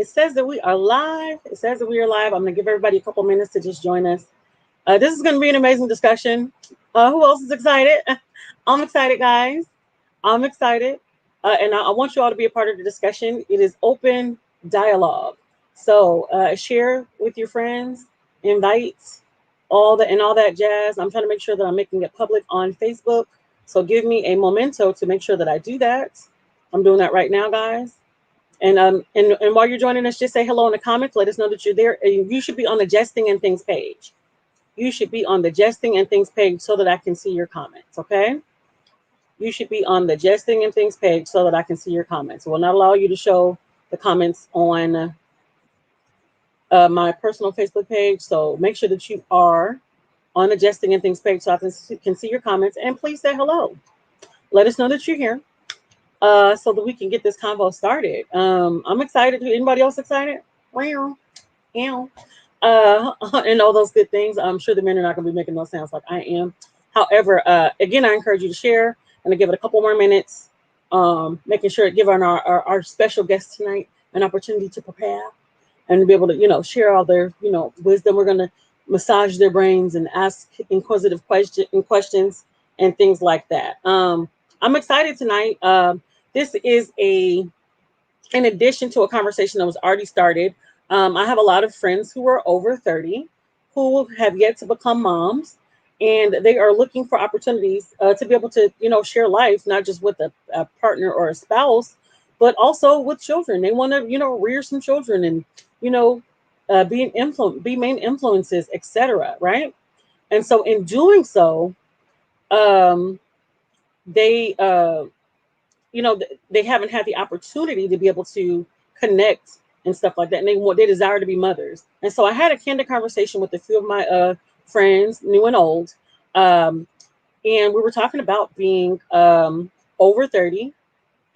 It says that we are live. It says that we are live. I'm going to give everybody a couple minutes to just join us. This is going to be an amazing discussion. Who else is excited? I'm excited, guys. I'm excited. And I want you all to be a part of the discussion. It is open dialogue. So share with your friends, invite all that jazz. I'm trying to make sure that I'm making it public on Facebook. So give me a memento to make sure that I do that. I'm doing that right now, guys. And while you're joining us, just say hello in the comments. Let us know that you're there. And you should be on the Jesting and Things page. You should be on the Jesting and Things page so that I can see your comments. Okay. You should be on the Jesting and Things page so that I can see your comments. It will not allow you to show the comments on my personal Facebook page. So make sure that you are on the Jesting and Things page so I can see your comments. And please say hello. Let us know that you're here so that we can get this convo started. I'm excited. Anybody else excited? Wow. Yeah. And all those good things. I'm sure the men are not going to be making those sounds like I am. However, again, I encourage you to share and to give it a couple more minutes, making sure to give our special guest tonight an opportunity to prepare and to be able to, share all their, wisdom. We're going to massage their brains and ask inquisitive questions and things like that. I'm excited tonight. This is in addition to a conversation that was already started. I have a lot of friends who are over 30 who have yet to become moms, and they are looking for opportunities to be able to, share life, not just with a partner or a spouse, but also with children. They want to, rear some children and, be main influences, etc. Right. And so in doing so, they, they haven't had the opportunity to be able to connect and stuff like that. And they desire to be mothers. And so I had a candid conversation with a few of my friends, new and old. And we were talking about being over 30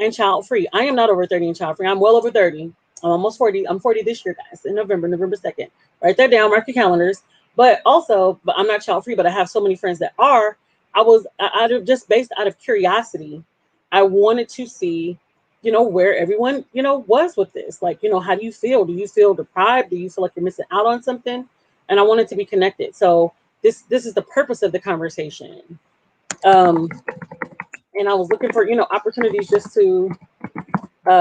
and child free. I am not over 30 and child free. I'm well over 30. I'm almost 40. I'm 40 this year, guys, in November 2nd. Write that down, mark your calendars. But I'm not child free, but I have so many friends that are. I was based out of curiosity. I wanted to see, where everyone, was with this. Like, how do you feel? Do you feel deprived? Do you feel like you're missing out on something? And I wanted to be connected. So this is the purpose of the conversation. And I was looking for, opportunities just to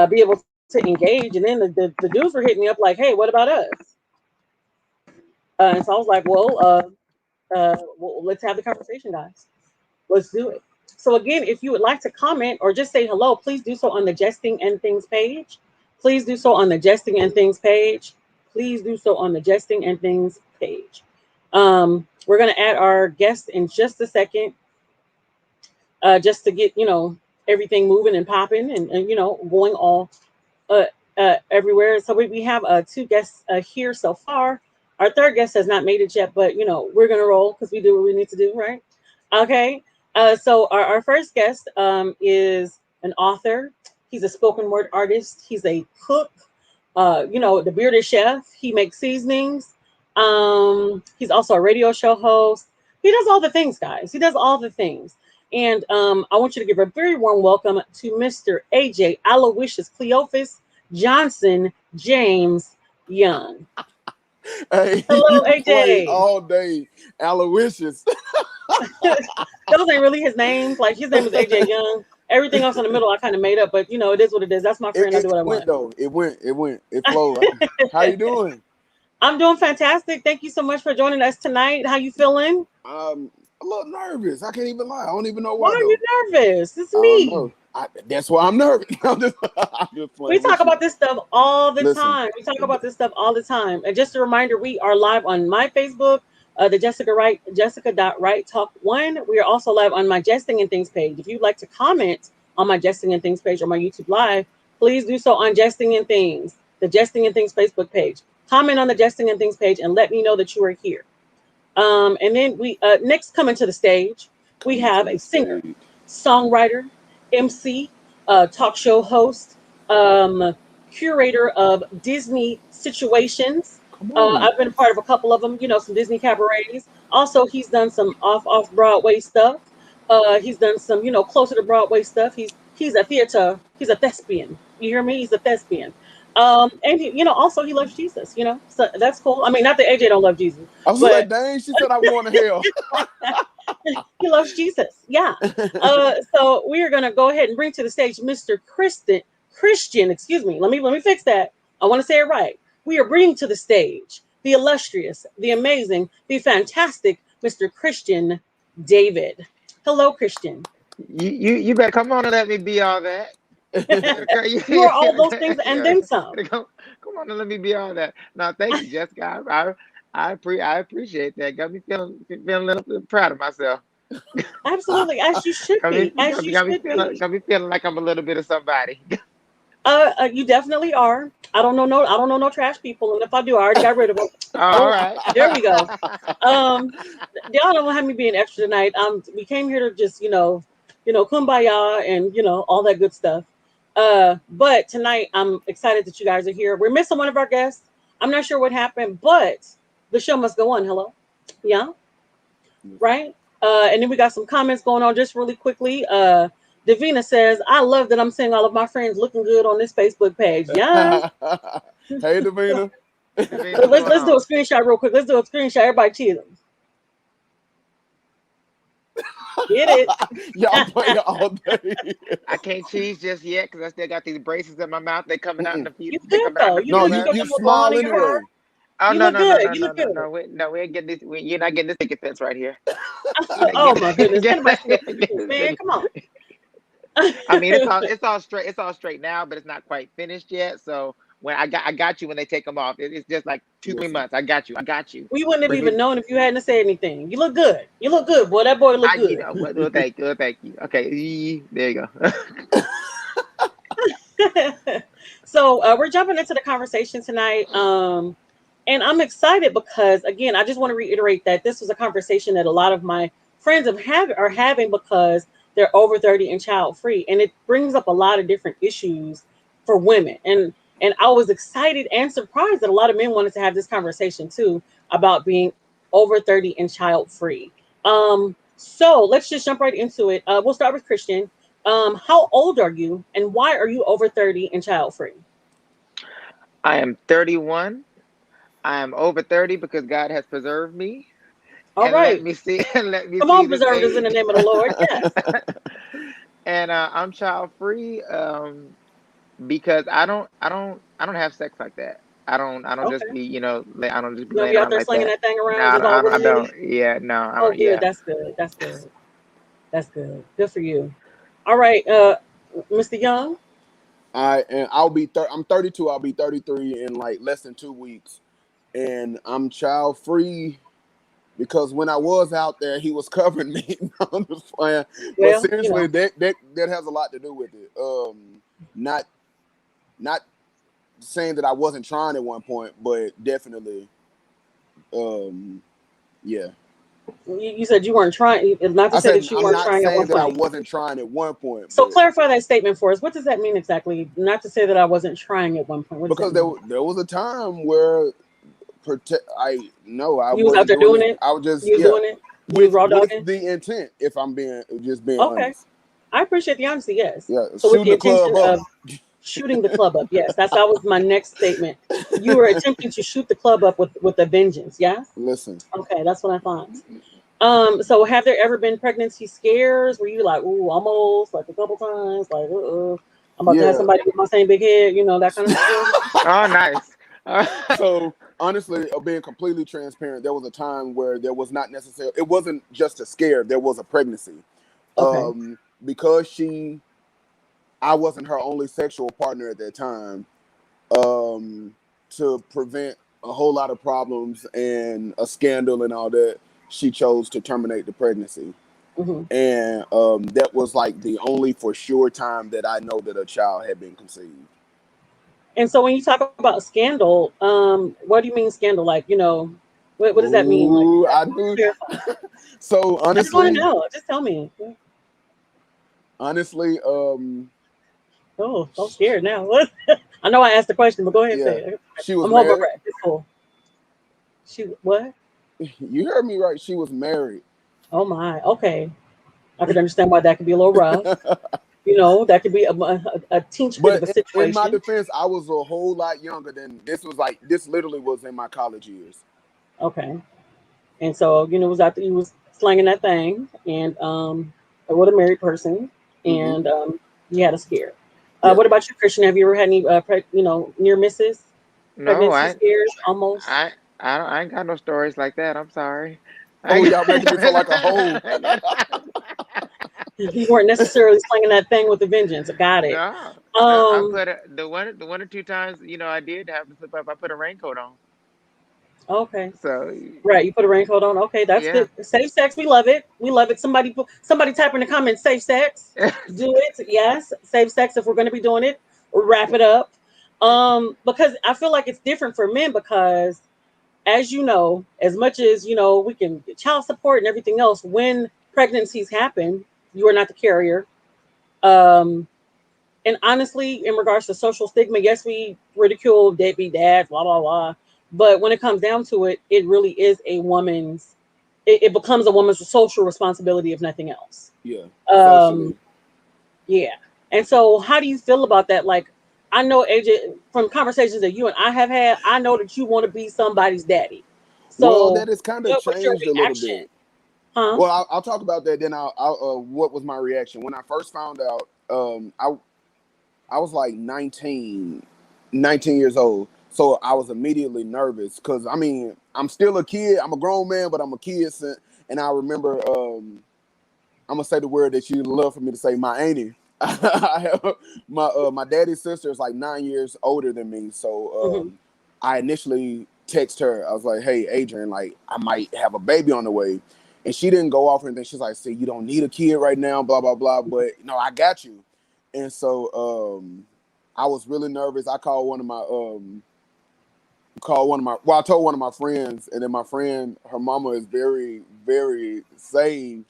be able to engage. And then the dudes were hitting me up like, hey, what about us? And so I was like, well, let's have the conversation, guys. Let's do it. So again, if you would like to comment or just say hello, please do so on the Jesting and Things page. Please do so on the Jesting and Things page. Please do so on the Jesting and Things page. We're going to add our guest in just a second, just to get, everything moving and popping and going all everywhere. So we have two guests here so far. Our third guest has not made it yet, but, we're going to roll because we do what we need to do, right? Okay. So our first guest is an author. He's a spoken word artist. He's a cook. The bearded chef. He makes seasonings. He's also a radio show host. He does all the things, guys. He does all the things. And I want you to give a very warm welcome to Mr. AJ Aloysius Cleophas Johnson James Young. Hey, hello, you AJ. All day, Aloysius. Those ain't really his names. Like his name is AJ Young. Everything else in the middle I kind of made up, but it is what it is. That's my friend. I do what I want. Though. It went. It flowed. How you doing? I'm doing fantastic. Thank you so much for joining us tonight. How you feeling? A little nervous. I can't even lie. I don't even know Why why. are you nervous? It's I me. don't know. That's why I'm nervous. I'm just We talk about this stuff all the Listen, time. We talk about this stuff all the time. And just a reminder, we are live on my Facebook, the Jessica.Wright Talk 1. We are also live on my Jesting and Things page. If you'd like to comment on my Jesting and Things page or my YouTube live, please do so on Jesting and Things, the Jesting and Things Facebook page. Comment on the Jesting and Things page and let me know that you are here. And then we next coming to the stage, we have a singer, songwriter, MC, talk show host, curator of Disney situations. I've been a part of a couple of them, some Disney cabarets. Also, he's done some off Broadway stuff. He's done some, closer to Broadway stuff. He's a thespian. You hear me? He's a thespian. And also he loves Jesus. So that's cool. I mean, not that AJ don't love Jesus, I was but like, dang, she said I'm going to hell. he loves Jesus. Yeah. So we are gonna go ahead and bring to the stage Mr. Christian. Excuse me. Let me fix that. I want to say it right. We are bringing to the stage the illustrious, the amazing, the fantastic Mr. Christian David. Hello, Christian. You better come on and let me be all that. You are all those things and then some. Come on and let me be all that. No, thank you, Jessica. I appreciate that. Got me feeling a little proud of myself. Absolutely, as you should be. As you should be. Got me feeling like I'm a little bit of somebody. You definitely are. I don't know no trash people, and if I do, I already got rid of them. All Oh, right. there we go. Um, y'all don't have me being extra tonight. We came here to just kumbaya and all that good stuff. But tonight I'm excited that you guys are here. We're missing one of our guests. I'm not sure what happened, but the show must go on. Hello, yeah, right. And then we got some comments going on just really quickly. Davina says, "I love that I'm seeing all of my friends looking good on this Facebook page." Yeah. Hey, Davina. Davina, what's going Let's do a on? screenshot real quick. Let's do a screenshot. Everybody cheers. Get it. Y'all play all day. I can't cheese just yet because I still got these braces in my mouth. They coming out in Mm-mm. a few. You They good coming out in though. a You few No, good. You you got months. you that little ball smile in your hair. anyway. Oh You no look no no good. no You no look no good. no we ain't getting this. You're not getting this ticket fence right here. You're not Oh my goodness. Can nobody see your getting face, this man? ticket. Come on. I mean, it's all straight. It's all straight now, but it's not quite finished yet. So when I got you when they take them off. It's just like 2 3 Listen, months. I got you. I got you. We wouldn't have Davina, even known if you hadn't said anything. You look good. You look good, boy. That boy look You good. know what? Well, thank you. Well, thank you. Okay, there you go. So we're jumping into the conversation tonight. And I'm excited because again, I just want to reiterate that this was a conversation that a lot of my friends are having because they're over 30 and child free. And it brings up a lot of different issues for women. And I was excited and surprised that a lot of men wanted to have this conversation too about being over 30 and child free. So let's just jump right into it. We'll start with Christian. How old are you and why are you over 30 and child free? I am 31. I am over 30 because God has preserved me All and let right. me see and let me Come see on, this preservatives in the age. name of the Lord. Yes. And I'm child free because I don't have sex like that. I don't just Okay. be I don't just be You don't laying be out around there like slinging that. that thing No, around just all I willy don't. nilly? Yeah, no, I Oh, don't. good. Yeah. That's good. That's good. That's good. Good for you. All right, Mr. Young. I'm 32. I'll be 33 in like less than 2 weeks, and I'm child free because when I was out there, he was covering me. No, I'm just playing. But Well, seriously, that has a lot to do with it. Not not saying that I wasn't trying at one point, but definitely, um, yeah. you said you weren't trying. Not to I say said that you I'm weren't not trying at one saying that I point. wasn't trying at one point, So but clarify that statement for us. What does that mean exactly? Not to say that I wasn't trying at one point. What does that because mean? there was a time where I no, I You was out wasn't there doing doing it. it. I was just You was yeah, doing it. You was raw with dogging. the intent. If I'm being Okay. honest, I appreciate the honesty. Yes. yeah, So with shooting the the club intention up. of shooting the club up. Yes, that was my next statement. You were attempting to shoot the club up with a vengeance. Yes. Listen, Okay, that's what I thought. So have there ever been pregnancy scares? Were you like, ooh, almost like a couple times, like, I'm about to have yeah. somebody with my same big head, that kind of situation? Oh, nice. So honestly, being completely transparent, there was a time where there was not necessarily. It wasn't just a scare. There was a pregnancy. Okay. Because I wasn't her only sexual partner at that time. To prevent a whole lot of problems and a scandal and all that, she chose to terminate the pregnancy. Hmm. And that was like the only for sure time that I know that a child had been conceived. And so when you talk about scandal, what do you mean scandal? Like, what does that mean? Like, Ooh, I let's knew. clarify. So I just want to honestly, know. Just tell me. honestly, Oh, I'm scared now. What? I know I asked the question, but go ahead and say yeah, it. she was I'm holding my married. breath. It's cool. She what? You heard me right. She was married. Oh my. Okay. I could understand why that could be a little rough. That could be a teach bit of But a in my situation. defense, I was a whole lot younger than this. Was like this literally was in my college years. Okay. And so, was out there, he was slanging that thing and with a married person, Hmm. and he had a scare. Yeah. What about you, Christian? Have you ever had any, near misses, No, pregnancy scares, almost? I ain't got no stories like that. I'm sorry. I Oh, ain't y'all making me feel like a hoe. You weren't necessarily slinging that thing with a vengeance. Got it. no. I Um. put the one or two times, I did have to slip up. I put a raincoat on. Okay. So Right. You put a raincoat on. Okay, that's yeah. good. Safe sex. We love it. We love it. Somebody type in the comments. Safe sex. Do it. Yes. Safe sex. If we're going to be doing it, wrap it up. Because I feel like it's different for men because, as you know, as much as we can get child support and everything else, when pregnancies happen, you are not the carrier. Um, and honestly, in regards to social stigma, yes, we ridicule deadbeat dads, blah blah blah. But when it comes down to it, it really is a woman's. It becomes a woman's social responsibility, if nothing else. Yeah, Um, socially. yeah. And so, how do you feel about that? Like, I know AJ from conversations that you and I have had. I know that you want to be somebody's daddy. Well, So, that has kind of what was your changed a little reaction? bit. Huh? Well, I'll talk about that. Then what was my reaction when I first found out? I was like 19 years old. So I was immediately nervous because I mean, I'm still a kid. I'm a grown man, but I'm a kid. And I remember, I'm gonna say the word that you love for me to say, my auntie. I have my daddy's sister is like 9 years older than me. So Hmm. I initially text her. I was like, "Hey, Adrian, like I might have a baby on the way," and she didn't go off or anything. She's like, "See, you don't need a kid right now, blah blah blah." But no, I got you. And so I was really nervous. I I told one of my friends, and then my friend, her mama is very very saved,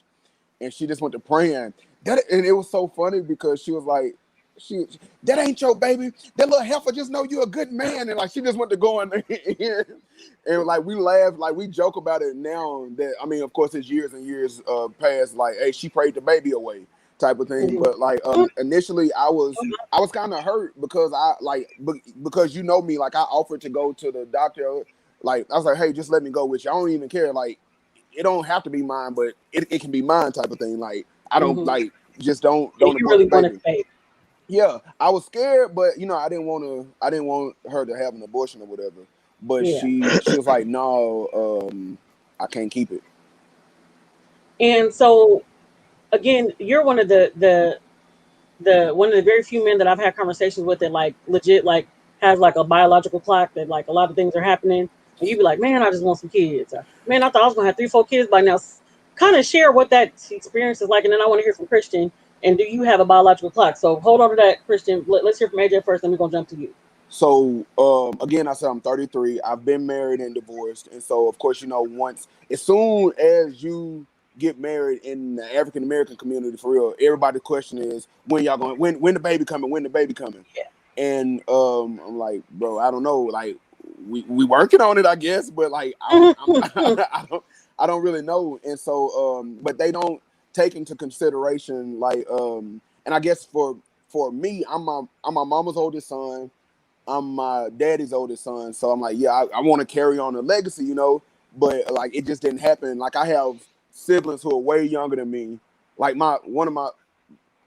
and she just went to praying. And it was so funny because she was like, she that ain't your baby. That little heifer just know you a good man, and like she just went to go in there, and like we laugh, like we joke about it now. That I mean, of course, it's years and years past. Like, hey, she prayed the baby away, type of thing. Hmm. But like initially, I was kind of hurt because because you know me, like I offered to go to the doctor. Like I was like, hey, just let me go with you. I don't even care. Like it don't have to be mine, but it can be mine type of thing. Like I don't Hmm. like just don't You abort really the wanted baby. the baby. Yeah, I was scared, but I didn't want her to have an abortion or whatever. But Yeah. she was like, no, I can't keep it. And so again, you're one of the one of the very few men that I've had conversations with that like legit like has like a biological clock that like a lot of things are happening, and you be like, man, I just want some kids. Or, man, I thought I was gonna have 3, 4 kids by now. Kind of share what that experience is like, and then I want to hear from Christian. And do you have a biological clock? So hold on to that, Christian. Let's hear from AJ first, then we're gonna jump to you. So again, I said I'm 33. I've been married and divorced, and so of course once as soon as you get married in the African American community, for real, everybody's question is when y'all going when the baby coming, when the baby coming. Yeah. And I'm like, bro, I don't know, like we working on it, I guess, but like I'm I don't really know. And so but they don't take into consideration like and I guess for me, I'm my mama's oldest son. I'm my daddy's oldest son, so I'm like, yeah, I want to carry on the legacy, but like it just didn't happen. Like I have siblings who are way younger than me. Like one of my,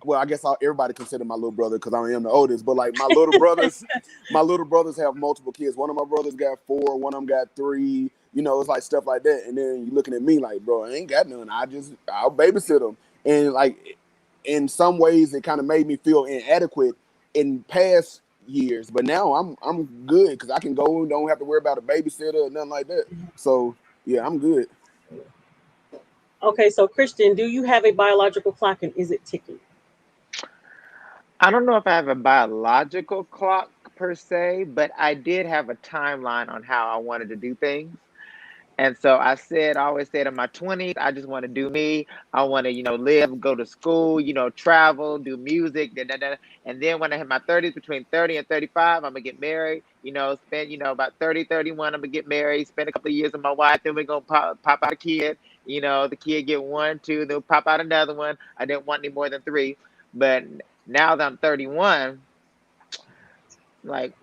well, I guess everybody consider my little brother because I am the oldest. But like my little brothers have multiple kids. One of my brothers got 4, one of them got 3. It's like stuff like that. And then you looking at me like, bro, I ain't got none. I'll babysit them. And like in some ways, it kind of made me feel inadequate in past years. But now I'm good because I can go and don't have to worry about a babysitter or nothing like that. So yeah, I'm good. Okay, so Christian, do you have a biological clock, and is it ticking? I don't know if I have a biological clock per se, but I did have a timeline on how I wanted to do things. And so I always said in my 20s, I just want to do me. I want to, live, go to school, travel, do music, da, da, da. And then when I hit my 30s, between 30 and 35, I'm going to get married, spend, about 30, 31, I'm going to get married, spend a couple of years with my wife. Then we're going to pop out a kid, the kid get 1, 2, then we'll pop out another one. I didn't want any more than 3. But Now that I'm 31, like,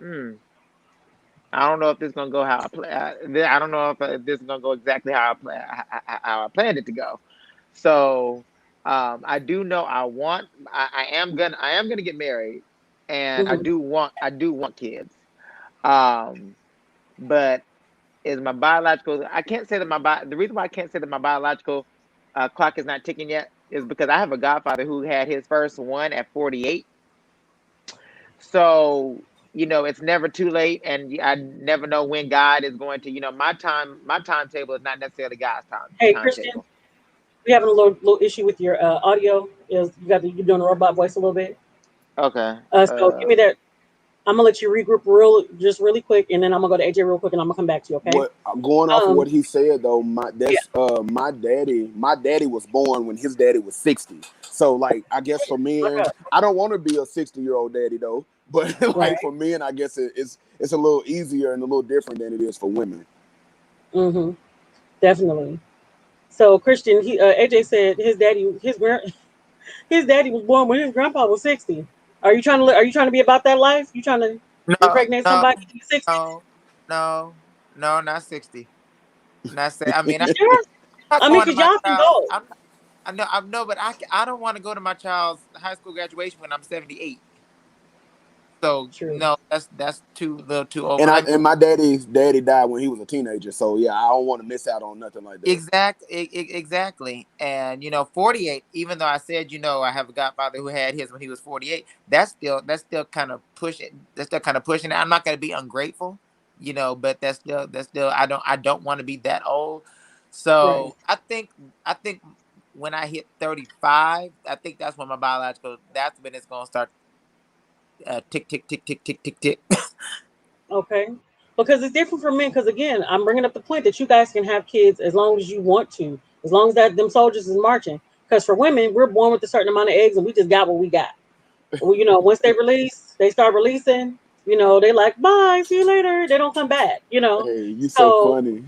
I don't know if this is gonna go how I play. I don't know if this is gonna go exactly how I play, how I planned it to go. So I do know I want. I am gonna get married, and I Hmm. do want kids. Um, but is my biological? I can't say that the reason why I can't say that my biological clock is not ticking yet is because I have a godfather who had his first one at 48. So, it's never too late, and I never know when God is going to, my timetable is not necessarily God's Hey, Christian, timetable. we having a little issue with your audio. Is you're doing a robot voice a little bit. Okay. So give me that. I'm gonna let you regroup really quick, and then I'm gonna go to AJ real quick, and I'm gonna come back to you. Okay? What I'm going off of Um, what he said though, yeah. my daddy was born when his daddy was 60. So like I guess for men, Okay. I don't want to be a 60-year-old daddy though. But like Right. for men, I guess it's a little easier and a little different than it is for women. Mm-hmm. Definitely. So Christian, AJ said his daddy was born when his grandpa was 60. Are you trying to be about that life? You trying to No, impregnate no, somebody in the 60s? no, no, no, not 60. Not say. I mean, You sure? I'm not I mean, going to because my y'all can child's. go. I know. I know, but I don't want to go to my child's high school graduation when I'm 78. So True. no, that's too little too old. And I Like and my daddy's daddy died when he was a teenager. So yeah, I don't want to miss out on nothing like that. exactly. And 48. Even though I said I have a godfather who had his when he was 48. That's still kind of pushing. That's still kind of pushing it. I'm not going to be ungrateful, but that's still. I don't want to be that old. Right. So I think when I hit 35, I think that's when my biological. That's when it's going to start tick tick tick tick tick tick tick. Okay. Because it's different for men. Because again, I'm bringing up the point that you guys can have kids as long as you want to, as long as that them soldiers is marching. Because for women, we're born with a certain amount of eggs, and we just got what we got. Well, once they start releasing. They like bye, see you later. They don't come back. Hey, you so So funny.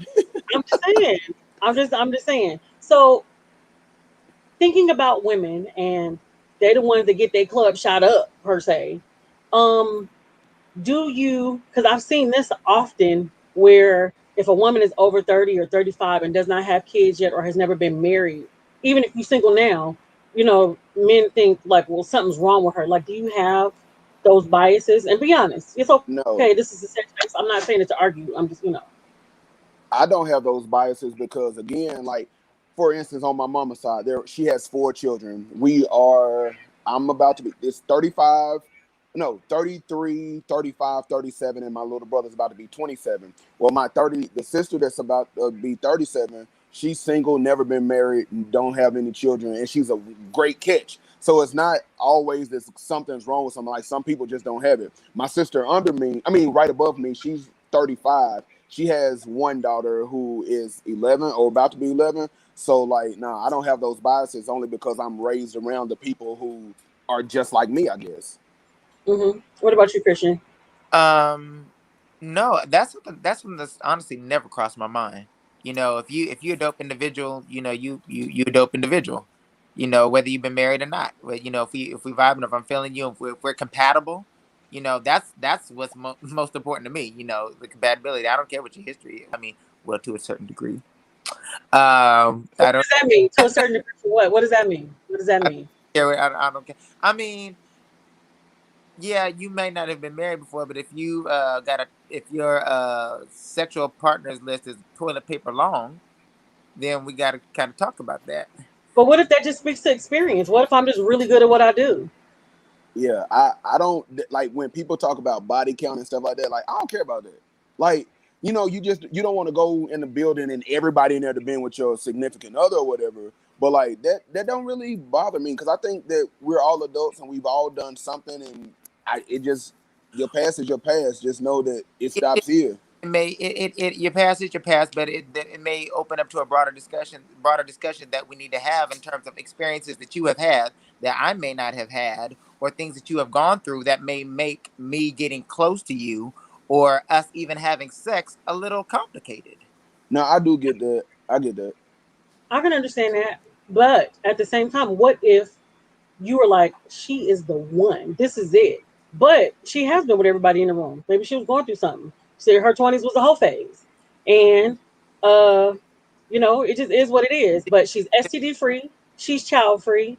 I'm just saying. I'm just saying. So thinking about women and they're the ones that get their club shot up per se. Um, do you? Because I've seen this often where if a woman is over 30 or 35 and does not have kids yet or has never been married, even if you're single now, men think like, well, something's wrong with her. Like, do you have those biases? And be honest, it's No, okay. This is a sex space. I'm not saying it to argue. I'm just, I don't have those biases because again, like for instance, on my mama's side, there she has 4 children. I'm about to be it's 35, no, 33, 35, 37, and my little brother's about to be 27. Well, the sister that's about to be 37, she's single, never been married, don't have any children, and she's a great catch. So it's not always that something's wrong with something. Like some people just don't have it. My sister under me, I mean, right above me, she's 35. She has one daughter who is 11 or about to be 11. So like, nah, I don't have those biases only because I'm raised around the people who are just like me, I guess. What about you, Christian? Um, no, that's something that's honestly never crossed my mind. If you're a dope individual, you a dope individual. Whether you've been married or not. If we vibing, if I'm feeling you, if we're compatible, that's what's most important to me. The compatibility. I don't care what your history is. I mean, well, to a certain degree. What I don't does that mean? To a certain degree, for what? What does that mean? What does that I don't mean? care. I don't care. I mean, yeah, you may not have been married before, but if your sexual partners list is toilet paper long, then we gotta kind of talk about that. But what if that just speaks to experience? What if I'm just really good at what I do? Yeah, I don't like when people talk about body count and stuff like that. Like I don't care about that. Like you don't want to go in the building and everybody in there to be with your significant other or whatever. But like that don't really bother me because I think that we're all adults and we've all done something and it just your past is your past. Just know that it It, it, stops here. it may your past is your past, but it may open up to a broader discussion that we need to have in terms of experiences that you have had that I may not have had, or things that you have gone through that may make me getting close to you or us even having sex a little complicated. Now I do get that. I get that. I can understand that. But at the same time, what if you were like, she is the one. This is it. But she has been with everybody in the room. Maybe she was going through something. She said her 20s was a whole phase. And uh, it just is what it is. But she's STD free, she's child free,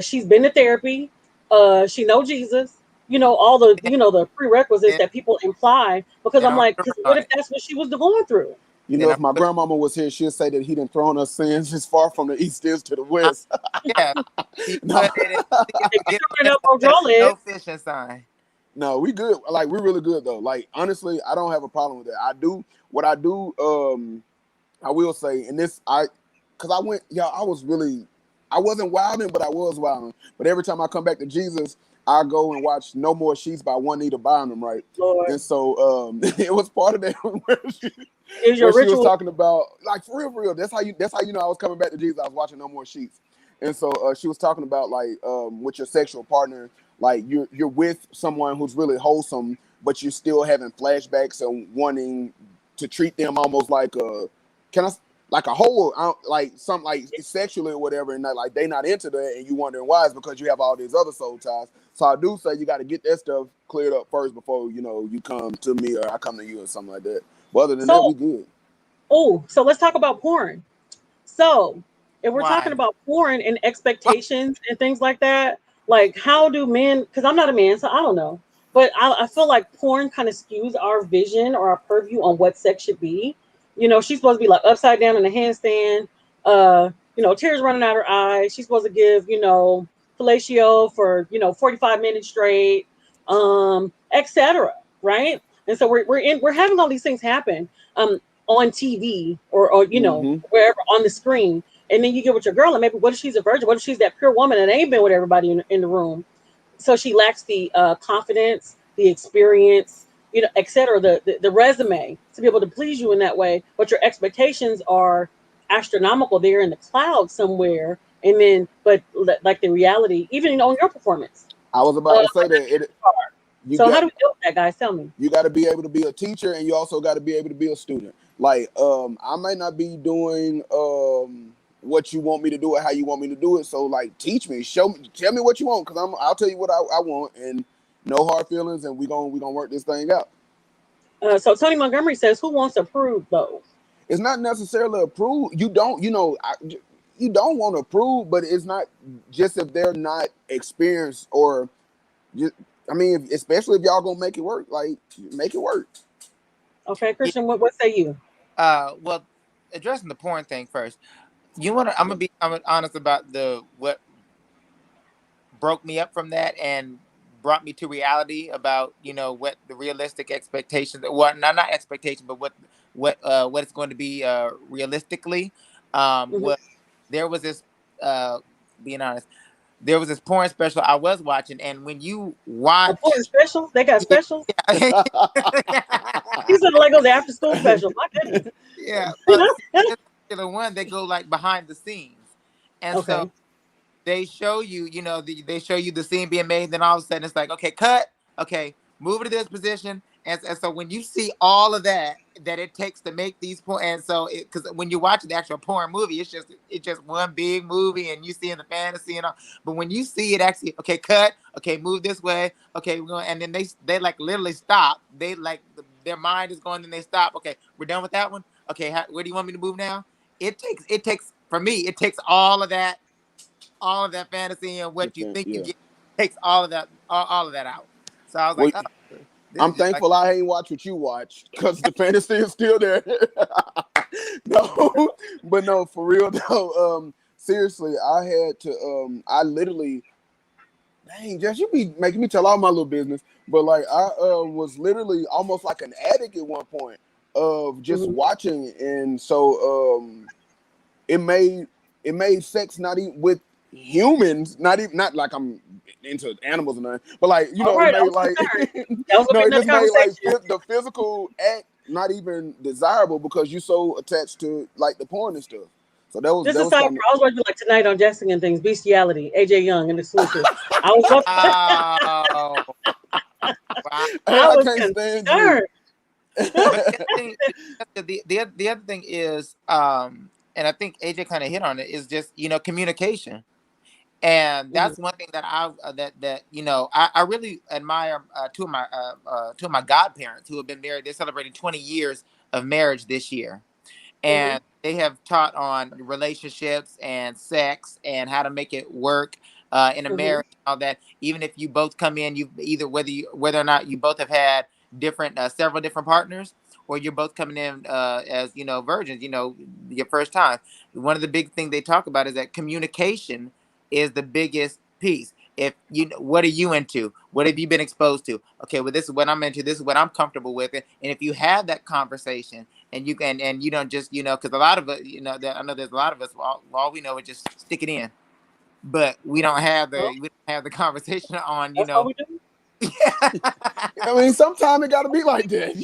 she's been to therapy, she know Jesus, all the prerequisites Then, that people imply, because then I'm I'm like, gonna because run what on if it. that's what she was going through? You know, Then if I'm my gonna, grandmama was here, she'd say that he didn't thrown her sins as far from the east is to the uh, west. yeah. He No, put it in, If you get turn the up on draw no legs, fishing sign. no, we good. Like we're really good though. Like honestly, I don't have a problem with that. I do what I do. I will say, and this because I went, yeah, I wasn't wilding, but I was wilding. But every time I come back to Jesus, I go and watch No More Sheets by Juanita Bynum, right? Lord, And so it was part of that is where your she was ritual. talking about, like, for real. That's how you know I was coming back to Jesus. I was watching No More Sheets, and so she was talking about like with your sexual partner, like you're with someone who's really wholesome, but you're still having flashbacks and wanting to treat them almost like a can I like a whole like something like sexually or whatever, and like they not into that, and you wondering why is because you have all these other soul ties. So I do say you got to get that stuff cleared up first before you come to me or I come to you or something like that. But other than that, we So, good. so let's talk about porn. So, if we're talking Why? about porn and expectations and things like that, like how do men, because I'm not a man, so I don't know, but I feel like porn kind of skews our vision or our purview on what sex should be. She's supposed to be like upside down in a handstand, tears running out her eyes. She's supposed to give, fellatio for, 45 minutes straight, etc. Right? And so we're having all these things happen. On TV or Mm-hmm. wherever on the screen, and then you get with your girl, and maybe what if she's a virgin? What if she's that pure woman and ain't been with everybody in the room? So she lacks the confidence, the experience, etc. The resume to be able to please you in that way, but your expectations are astronomical. They're in the clouds somewhere, and then but like the reality, even on your performance, I was about to say that you so how got do we deal with that, guys? Tell me. you got to be able to be a teacher, and you also got to be able to be a student. Like, I might not be doing what you want me to do or how you want me to do it. So, like, teach me, show me, tell me what you want, because I'll tell you what I want, and no hard feelings, and we gonna work this thing out. So Tony Montgomery says, "Who wants to prove though?" It's not necessarily approved. You don't, you don't want to approve, but it's not just if they're not experienced or just. I mean, especially if y'all gonna make it work, like make it work. Okay, Yeah, Christian, what say you? well, addressing the porn thing first. I'm honest about the what broke me up from that and brought me to reality about what the realistic expectations, well, not expectation, but what it's going to be realistically. Mhm. Was there was this being honest, there was this porn special I was watching, and when you A watch, porn special? They got yeah, specials? yeah, These are like the after school special. My goodness. yeah, see, this particular one they go like behind the scenes, and so Okay. they show you, they show you the scene being made. Then all of a sudden it's like, okay, cut. Okay, move it to this position. And so when you see all of that it takes to make these porn, and so because when you watch the actual porn movie, it's just one big movie, and you see in the fantasy and all. But when you see it actually, okay, cut. Okay, move this way. Okay, we're going, and then they like literally stop. They like their mind is going, and they stop. Okay, we're done with that one. Okay, where do you want me to move now? It takes for me. It takes all of that fantasy and what you think you Yeah. get takes all of that out. So I was Well, like, oh, this I'm is just like, thankful I ain't watched what you watched because the fantasy is still there. No, but no, for real though. Seriously, I had to. I literally, dang, Jess, you be making me tell all my little business. But like, I was literally almost like an addict at one point of just Mhm. watching, and so it made it made sex not even with humans, not like I'm into animals or nothing, but like All it right, I made was like concerned. That was gonna no, be it another just made like conversation. the physical act not even desirable because you're so attached to like the porn and stuff. So This that is was sidebar. kind I was watching like tonight on Jestingandthings, Bestiality, AJ Young and exclusive. I was up, oh wow. I of. I was can't stand you. concerned. But the other thing, the other thing is, and I think AJ kind of hit on it, is just communication. And Mhm. that's one thing that I really admire two of my godparents who have been married. They're celebrating 20 years of marriage this year, Mhm. and they have taught on relationships and sex and how to make it work in a Mhm. marriage. All that, even if you both come in, you either whether or not you both have had different several different partners, or you're both coming in as virgins, your first time. One of the big things they talk about is that communication is the biggest piece. If what are you into? What have you been exposed to? Okay, well, this is what I'm into. This is what I'm comfortable with. And if you have that conversation, and you don't just because a lot of it, I know there's a lot of us. All we know is just stick it in, but Well, we don't have the conversation on that's all we do. I mean, sometimes it got to be like that.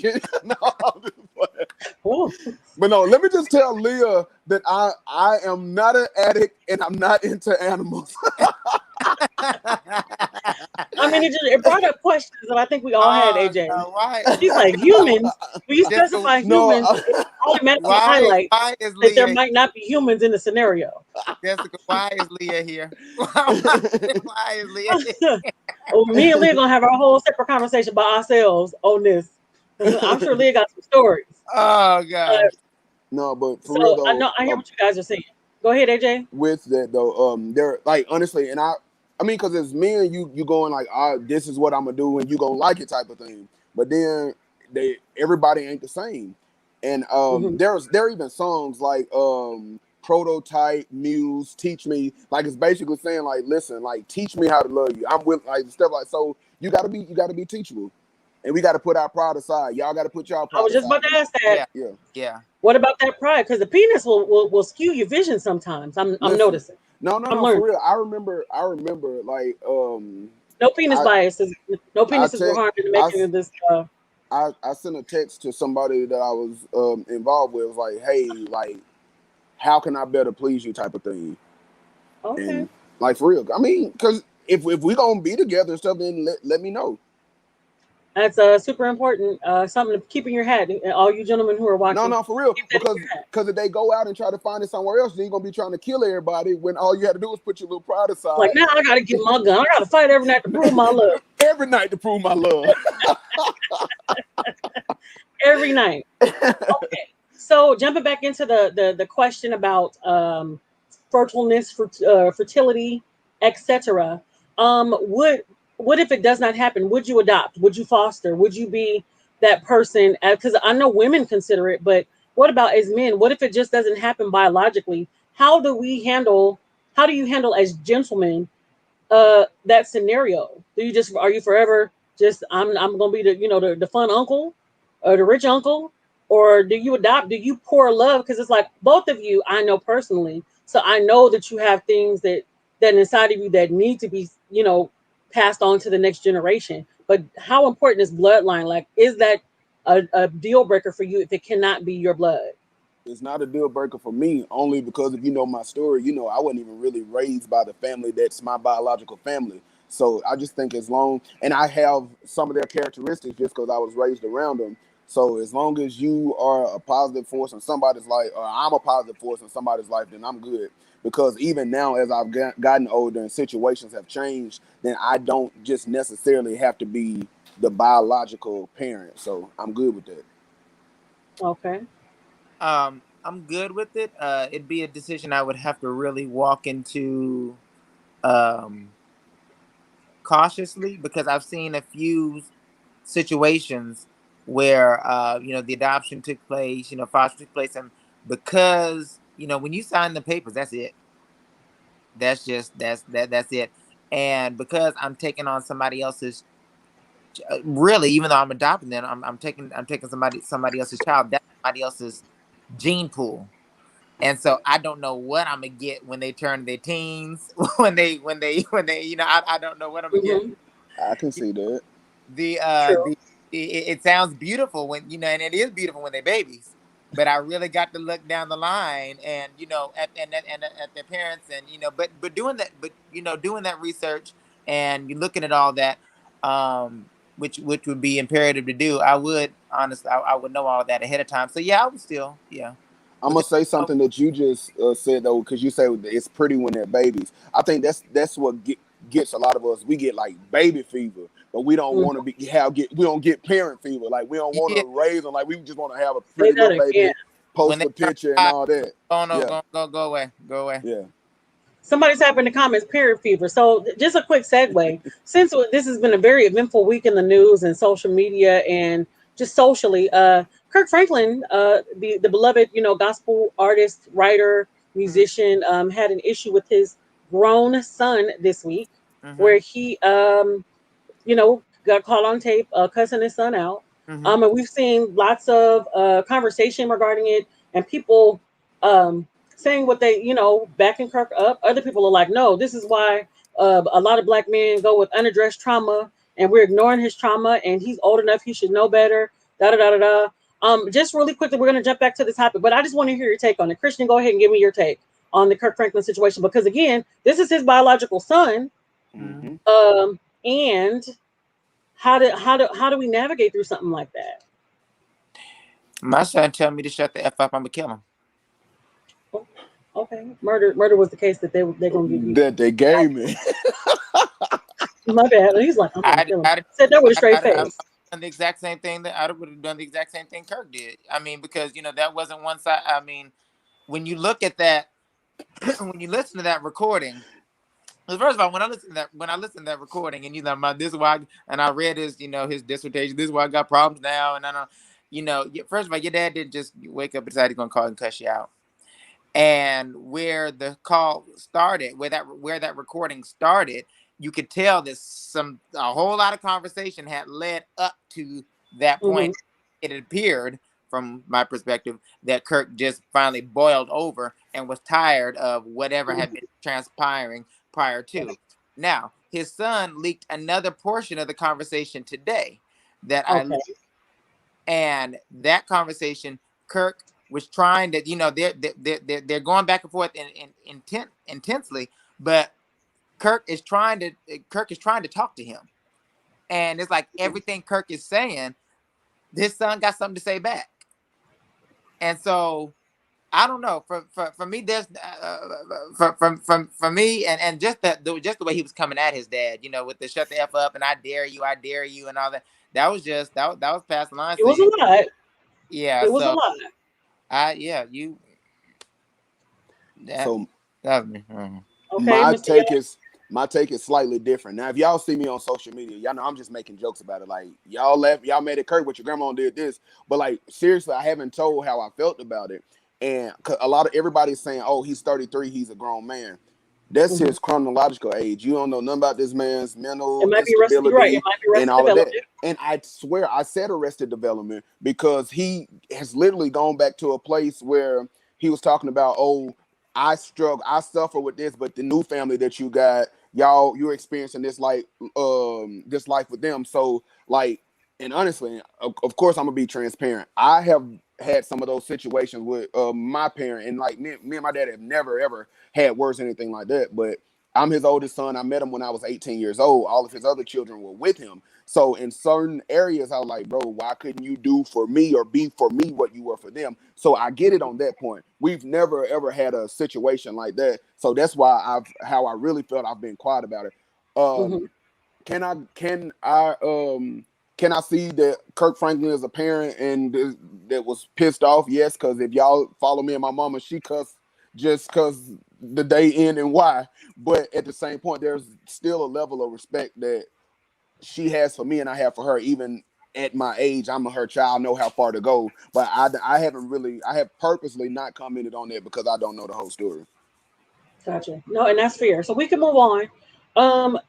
No, I'm just playing. Cool. But no, let me just tell Leah that I am not an addict and I'm not into animals. I mean, it brought up questions that I think we all had, Oh AJ. no, why? She's like, humans. When you Jessica, specify No, humans, it automatically why highlights why is that there Leah? might not be humans in the scenario. Jessica, why is Leah here? Why is Leah here? Well, me and Leah gonna have our whole separate conversation by ourselves on this. I'm sure Leah got some stories. Oh gosh. no, but for real So I know though, I hear what you guys are saying. Go ahead, AJ. with that though, they're like honestly, and I mean, because it's me and you going like, this is what I'm gonna do, and you gonna like it type of thing. But then everybody ain't the same, and Hmm. there are even songs like Prototype, Muse, Teach Me, like it's basically saying like, listen, like teach me how to love you. I'm with like stuff like so. You gotta be teachable, and we got to put our pride aside. Y'all got to put y'all I pride was just aside. about to ask that. Yeah. Yeah, Yeah. What about that pride? Because the penis will skew your vision sometimes. I'm listen. noticing. No, I'm for learning. real. I remember like No penis I biases. No I penises were text harmed in the I, making of this. I sent a text to somebody that I was involved with. It was like, hey, like, how can I better please you, type of thing. Okay. And like for real, I mean, because if we gonna be together and stuff, then let me know. That's super important. Something to keep in your head. All you gentlemen who are watching, No, for real, keep that in because your head. if they go out and try to find it somewhere else, then you're gonna be trying to kill everybody when all you had to do was put your little pride Like aside now, I gotta get my gun. I gotta fight every night to prove my love. every night to prove my love. Every night. Okay. So jumping back into the question about fertileness, fertility, etc. What if it does not happen? Would you adopt? Would you foster? Would you be that person? Because I know women consider it, but what about as men? What if it just doesn't happen biologically? How do we handle? How do you handle as gentlemen that scenario? Do you just are you forever just I'm gonna be the the fun uncle or the rich uncle, or do you adopt? Do you pour love? Because it's like both of you I know personally, so I know that you have things that inside of you that need to be passed on to the next generation. But how important is bloodline? Like, is that a deal breaker for you if it cannot be your blood? It's not a deal breaker for me, only because if you know my story, I wasn't even really raised by the family that's my biological family. So I just think as long, and I have some of their characteristics just because I was raised around them. So as long as you are a positive force in somebody's life, or I'm a positive force in somebody's life, then I'm good. Because even now, as I've gotten older and situations have changed, then I don't just necessarily have to be the biological parent. So I'm good with that. Okay. I'm good with it. It'd be a decision I would have to really walk into um, cautiously, because I've seen a few situations where the adoption took place, foster took place, and because when you sign the papers, that's it. That's it. And because I'm taking on somebody else's, really, even though I'm adopting them, I'm taking somebody else's child. That's somebody else's gene pool. And so I don't know what I'm gonna get when they turn their teens, when they I don't know what I'm gonna get. Hmm. I can see that. The True. it sounds beautiful when and it is beautiful when they're babies, but I really got to look down the line and at their parents, and but doing that, doing that research, and you looking at all that, which would be imperative to do. I would honestly, I would know all that ahead of time. So yeah, I would still, yeah. I'm gonna say something that you just said though, because you say it's pretty when they're babies. I think that's what gets a lot of us. We get like baby fever, but we don't Mhm. want to we don't get parent fever. Like we don't want Yeah, to raise them. Like we just want to have a Say pretty that little baby, again. when post they a turn picture and 5, all that. oh no, Yeah, go away, go away. yeah. Somebody's typing in the comments, period fever. So just a quick segue. Since this has been a very eventful week in the news and social media and just socially, Kirk Franklin, the beloved, gospel artist, writer, Mm-hmm. musician, had an issue with his grown son this week, Mm-hmm. where he, got caught on tape cussing his son out. Mm-hmm. And we've seen lots of conversation regarding it and people um, saying what they, backing Kirk up. Other people are like, no, this is why a lot of black men go with unaddressed trauma and we're ignoring his trauma and he's old enough, he should know better. Da da da da da. Just really quickly, we're going to jump back to this topic, but I just want to hear your take on it. Christian, go ahead and give me your take on the Kirk Franklin situation because, again, this is his biological son. Mm-hmm. Hmm. And how do we navigate through something like that? My son tell me to shut the f up. I'm gonna kill him. Oh, okay, murder was the case that they're gonna give you. That they gave me. My bad. And he's like, I'm gonna I kill him. I Said that with a straight I face. done the exact same thing that I would have done the exact same thing Kirk did. I mean, because that wasn't one side. I mean, when you look at that, when you listen to that recording, well, first of all, when I listen to that recording, and this is why, and I read his dissertation. This is why I got problems now, and I know, first of all, your dad didn't just wake up and decide he's gonna call and cuss you out. And where the call started, where that recording started, you could tell that a whole lot of conversation had led up to that Hmm. point. It appeared, from my perspective, that Kirk just finally boiled over and was tired of whatever had been transpiring prior to. Now, his son leaked another portion of the conversation today that I Okay. and that conversation, Kirk was trying to, they're going back and forth intensely, but Kirk is trying to talk to him, and it's like everything Kirk is saying, his son got something to say back, and so I don't know. For me, there's for me, and just the way he was coming at his dad, with the shut the f up and I dare you, and all that. That was past the line. It So was a lot. yeah, It was a so lot. yeah, that So that was me. Mhm. Okay, my Mr. Young. take is my take is slightly different. Now, if y'all see me on social media, y'all know I'm just making jokes about it. Like y'all made it Kirk, but your grandma did this. But like seriously, I haven't told how I felt about it. And a lot of everybody's saying, "Oh, he's 33, he's a grown man." That's Hmm. his chronological age. You don't know nothing about this man's It mental might be arrested. You're right. It instability might be and arrested all of that. development. And I swear I said arrested development because he has literally gone back to a place where he was talking about, oh, I suffer with this, but the new family that you got, you're experiencing this life with them. So like, and honestly, of course, I'm gonna be transparent. I have had some of those situations with my parent, and like me and my dad have never ever had words or anything like that. But I'm his oldest son. I met him when I was 18 years old. All of his other children were with him. So in certain areas, I was like, bro, why couldn't you do for me or be for me what you were for them? So I get it on that point. We've never ever had a situation like that. So that's why how I really felt I've been quiet about it. Hmm. Um, can I see that Kirk Franklin is a parent and that was pissed off? Yes, because if y'all follow me and my mama, she cussed just because the day end and why. But at the same point, there's still a level of respect that she has for me and I have for her, even at my age. I'm her child, know how far to go. But I have purposely not commented on that because I don't know the whole story. Gotcha. No, and that's fair. So we can move on.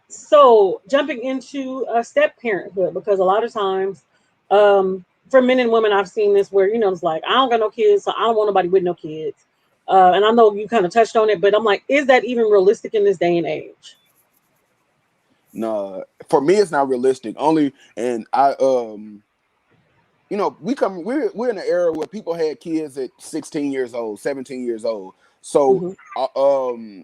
So jumping into step parenthood, because a lot of times, for men and women, I've seen this where it's like I don't got no kids, so I don't want nobody with no kids. And I know you kind of touched on it, but I'm like, is that even realistic in this day and age? No, for me, it's not realistic. Only, and we're in an era where people had kids at 16 years old, 17 years old. So, Hmm.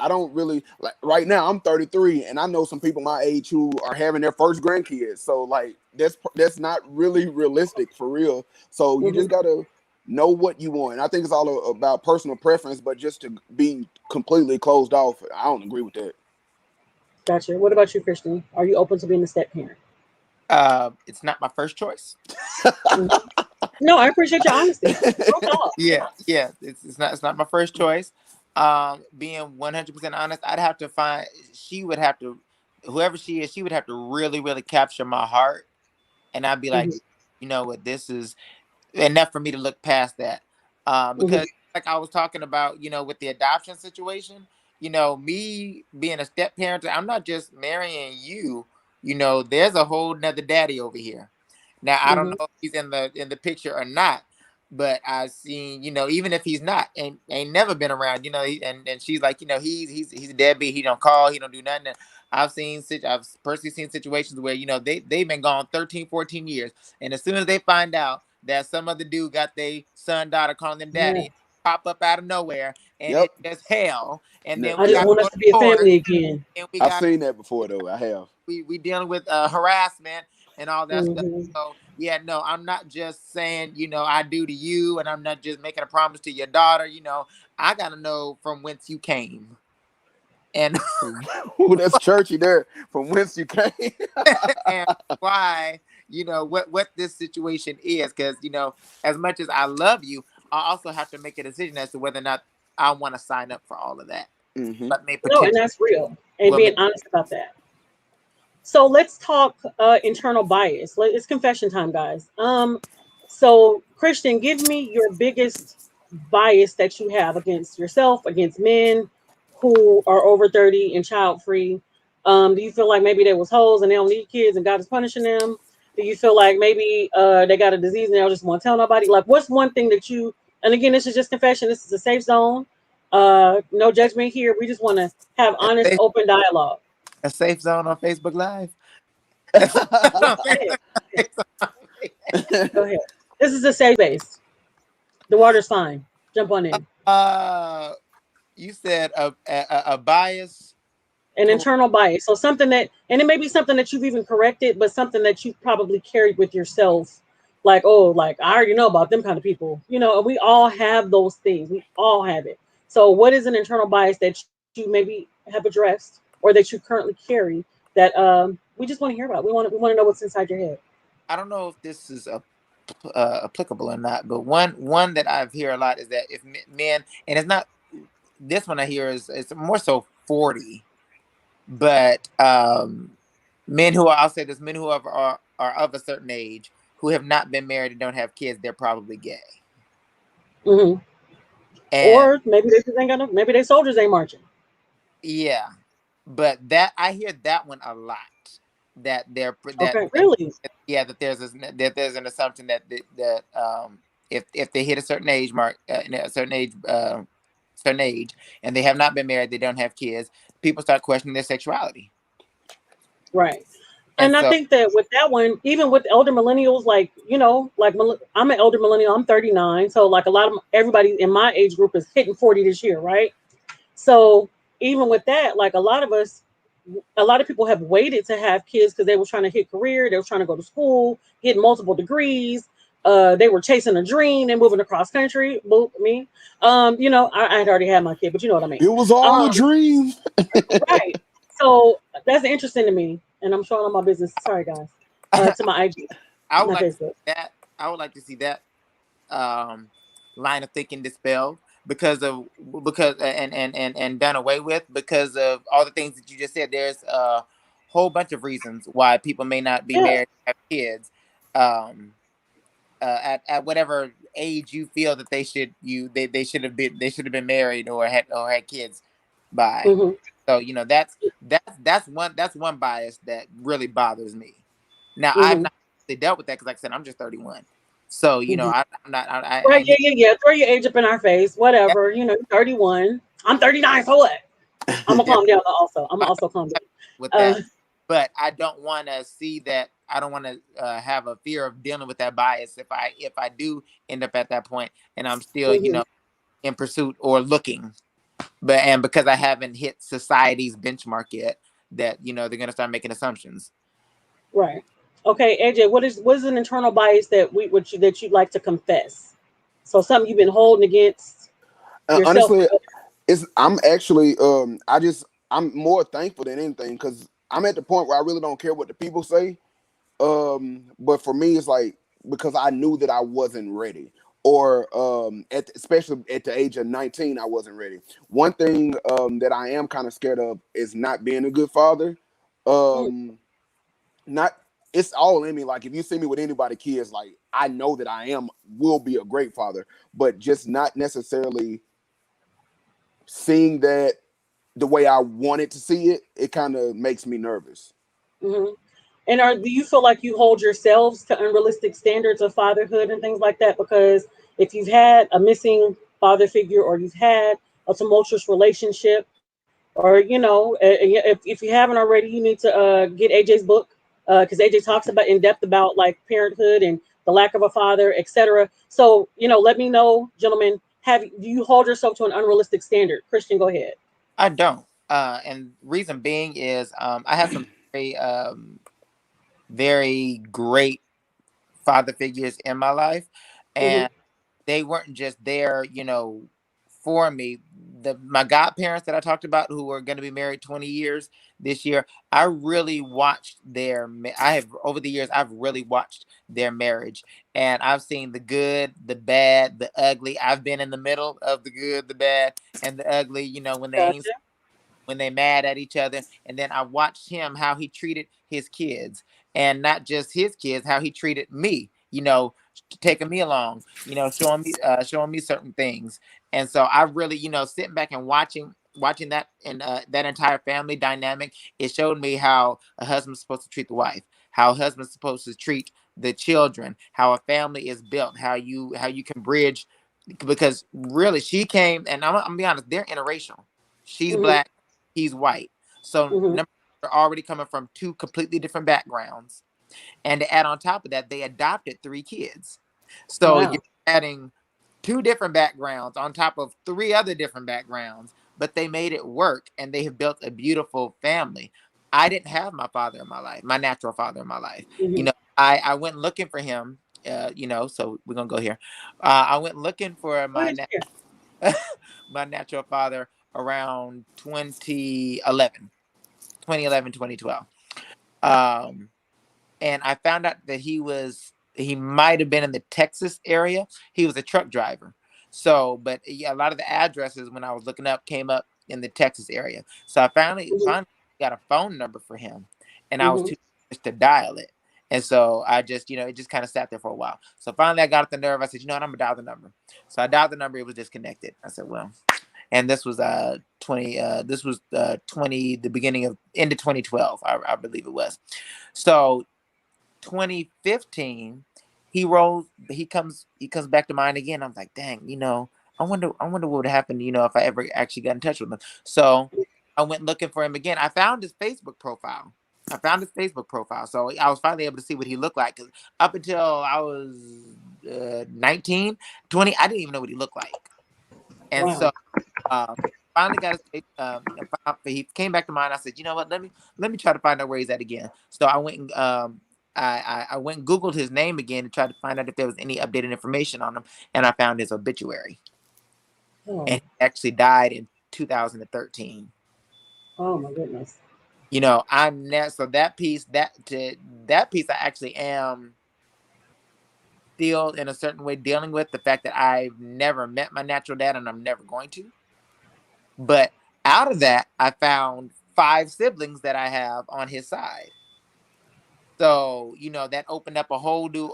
I don't really like right now. I'm 33, and I know some people my age who are having their first grandkids. So, like, that's not really realistic for real. So you Hmm. just gotta know what you want. And I think it's all about personal preference, but just to be completely closed off, I don't agree with that. Gotcha. What about you, Christian? Are you open to being a step parent? It's not my first choice. Mhm. No, I appreciate your honesty. Real talk. Yeah, it's not my first choice. Being 100% honest, I'd have to find she would have to, whoever she is, she would have to really, really capture my heart, and I'd be like, Mhm. you know what, this is enough for me to look past that. Mhm. Because like I was talking about, with the adoption situation, me being a step parent, I'm not just marrying you. There's a whole nother daddy over here. Now I don't Mhm. know if he's in the picture or not, but I've seen, even if he's not, ain't never been around, and she's like, he's a deadbeat. He don't call. He don't do nothing. I've personally seen situations where they've been gone 13, 14 years, and as soon as they find out that some other dude got their son, daughter calling them Yeah. daddy, pop up out of nowhere, and Yep. it's just hell. And then I we just Yep. got to want go us to to be a court, family again. and we I've got seen that before though. I have. we dealing with harassment and all that stuff. Mhm. So yeah, no, I'm not just saying I do to you, and I'm not just making a promise to your daughter. I gotta know from whence you came, and Ooh, that's churchy there. From whence you came. and why what this situation is, because as much as I love you, I also have to make a decision as to whether or not I want to sign up for all of that. Hmm. But may No, and potentially that's real. And well, being honest about that. So let's talk internal bias. It's confession time, guys. So Christian, give me your biggest bias that you have against yourself, against men who are over 30 and child free. Do you feel like maybe they was hoes and they don't need kids and God is punishing them? Do you feel like maybe they got a disease and they don't just want to tell nobody? Like, what's one thing that you? And again, this is just confession. This is a safe zone. No judgment here. We just want to have a honest, safe, open dialogue. a safe zone on Facebook Live. Go ahead. Go ahead. This is a safe space. The water's fine. Jump on in. uh, you said a bias An to internal bias. So something that, and it may be something that you've even corrected, but something that you probably carried with yourself. Like, oh, like I already know about them kind of people. And we all have those things. We all have it. So what is an internal bias that you maybe have addressed or that you currently carry that we just want to hear about? We want to know what's inside your head. I don't know if this is applicable or not, but one that I've hear a lot is that if men, and it's not this one I hear is it's more so 40, but men who are, I'll say this, men who are of a certain age who have not been married and don't have kids, they're probably gay. Hmm. And Or maybe they just ain't got no, maybe they soldiers ain't marching. yeah, but that I hear that one a lot. That they're Okay, really? yeah, that there's an assumption that if they hit a certain age mark, certain age, and they have not been married, they don't have kids, people start questioning their sexuality. Right. And And I so think that with that one, even with elder millennials, like, like I'm an elder millennial, I'm 39. So, like, a lot of everybody in my age group is hitting 40 this year, right? So, even with that, like, a lot of people have waited to have kids because they were trying to hit career, they were trying to go to school, get multiple degrees. They were chasing a dream and moving across country. Boop, me. I had already had my kid, but you know what I mean. It was all a Um, dream. Right. So that's interesting to me, and I'm showing on my business. Sorry, guys. To my IG, I would my like to Facebook. see that. I would like to see that um, line of thinking dispelled because and done away with because of all the things that you just said. There's a whole bunch of reasons why people may not be Yeah. married, have kids, um, at whatever age you feel that they should have been married or had kids by. Hmm. So that's one bias that really bothers me. Now I've Hmm. not really dealt with that because, like I said, I'm just 31. So Hmm. I'm not. I Right. ain't Yeah. Yeah. Yeah. Throw your age up in our face. here Whatever. 31. I'm 39. So what? I'm gonna there calm down. Also, I'm gonna also calm with down. that, but I don't want to see that. I don't want to have a fear of dealing with that bias if I do end up at that point and I'm still Mhm. in pursuit or looking, and because I haven't hit society's benchmark yet, that they're gonna start making assumptions. Right. Okay, AJ. What is an internal bias that that you'd like to confess? So something you've been holding against yourself. Honestly, I'm actually I'm more thankful than anything because I'm at the point where I really don't care what the people say. But for me, it's like because I knew that I wasn't ready, or especially at the age of 19, I wasn't ready. One thing that I am kind of scared of is not being a good father. Mm, Not It's all in me. Like if you see me with anybody, kids, like I know that will be a great father, but just not necessarily seeing that the way I wanted to see it. It kind of makes me nervous. mhm. And do you feel like you hold yourselves to unrealistic standards of fatherhood and things like that? Because if you've had a missing father figure, or you've had a tumultuous relationship, or if you haven't already, you need to get AJ's book, because AJ talks about in depth about like parenthood and the lack of a father, etc. So let me know, gentlemen. Do you hold yourself to an unrealistic standard? Christian, go ahead. I don't. And reason being is I have some very very great father figures in my life, Hmm. and they weren't just there, for me. My godparents that I talked about, who are going to be married 20 years this year, I really watched I have over the years, I've really watched their marriage, and I've seen the good, the bad, the ugly. I've been in the middle of the good, the bad, and the ugly. When they ain't, Gotcha. when they mad at each other. And then I watched him, how he treated his kids, and not just his kids, how he treated me, taking me along, showing me certain things. And so I really, sitting back and watching that, and that entire family dynamic, it showed me how a husband's supposed to treat the wife, how a husband's supposed to treat the children, how a family is built, how you can bridge. Because really, she came, and I'm gonna be honest, they're interracial. She's Hmm. black, he's white. So Hmm. number, they're already coming from two completely different backgrounds. And to add on top of that, they adopted three kids. So you're Wow. adding two different backgrounds on top of three other different backgrounds, but they made it work, and they have built a beautiful family. I didn't have my father in my life, my natural father in my life. Hmm. I went looking for him, so we're going to go here. I went looking for Go ahead. Yeah. my natural father around 2011, 2012. Um, and I found out that he might have been in the Texas area. He was a truck driver. So, but yeah, a lot of the addresses when I was looking up came up in the Texas area. So I finally got a phone number for him, and I was Hmm. too nervous to dial it. And so I just, it just kind of sat there for a while. So finally I got up the nerve. I said, what, I'm gonna dial the number. So I dialed the number. It was disconnected. I said, well, and this was 20, the beginning of end of 2012, I believe it was. So 2015, he comes back to mind again. I'm like, dang, I wonder what would happen, if I ever actually got in touch with him. So I went looking for him again. I found his Facebook profile. So I was finally able to see what he looked like, because up until I was 19, 20, I didn't even know what he looked like. And Wow. so um, finally got his. He came back to mind. I said, you know what? Let me try to find out where he's at again. So I went and I went and Googled his name again to try to find out if there was any updated information on him, and I found his obituary, Oh. and he actually died in 2013. Oh my goodness. So that piece I actually am still in a certain way dealing with the fact that I've never met my natural dad, and I'm never going to. But out of that, I found five siblings that I have on his side. So that opened up a whole new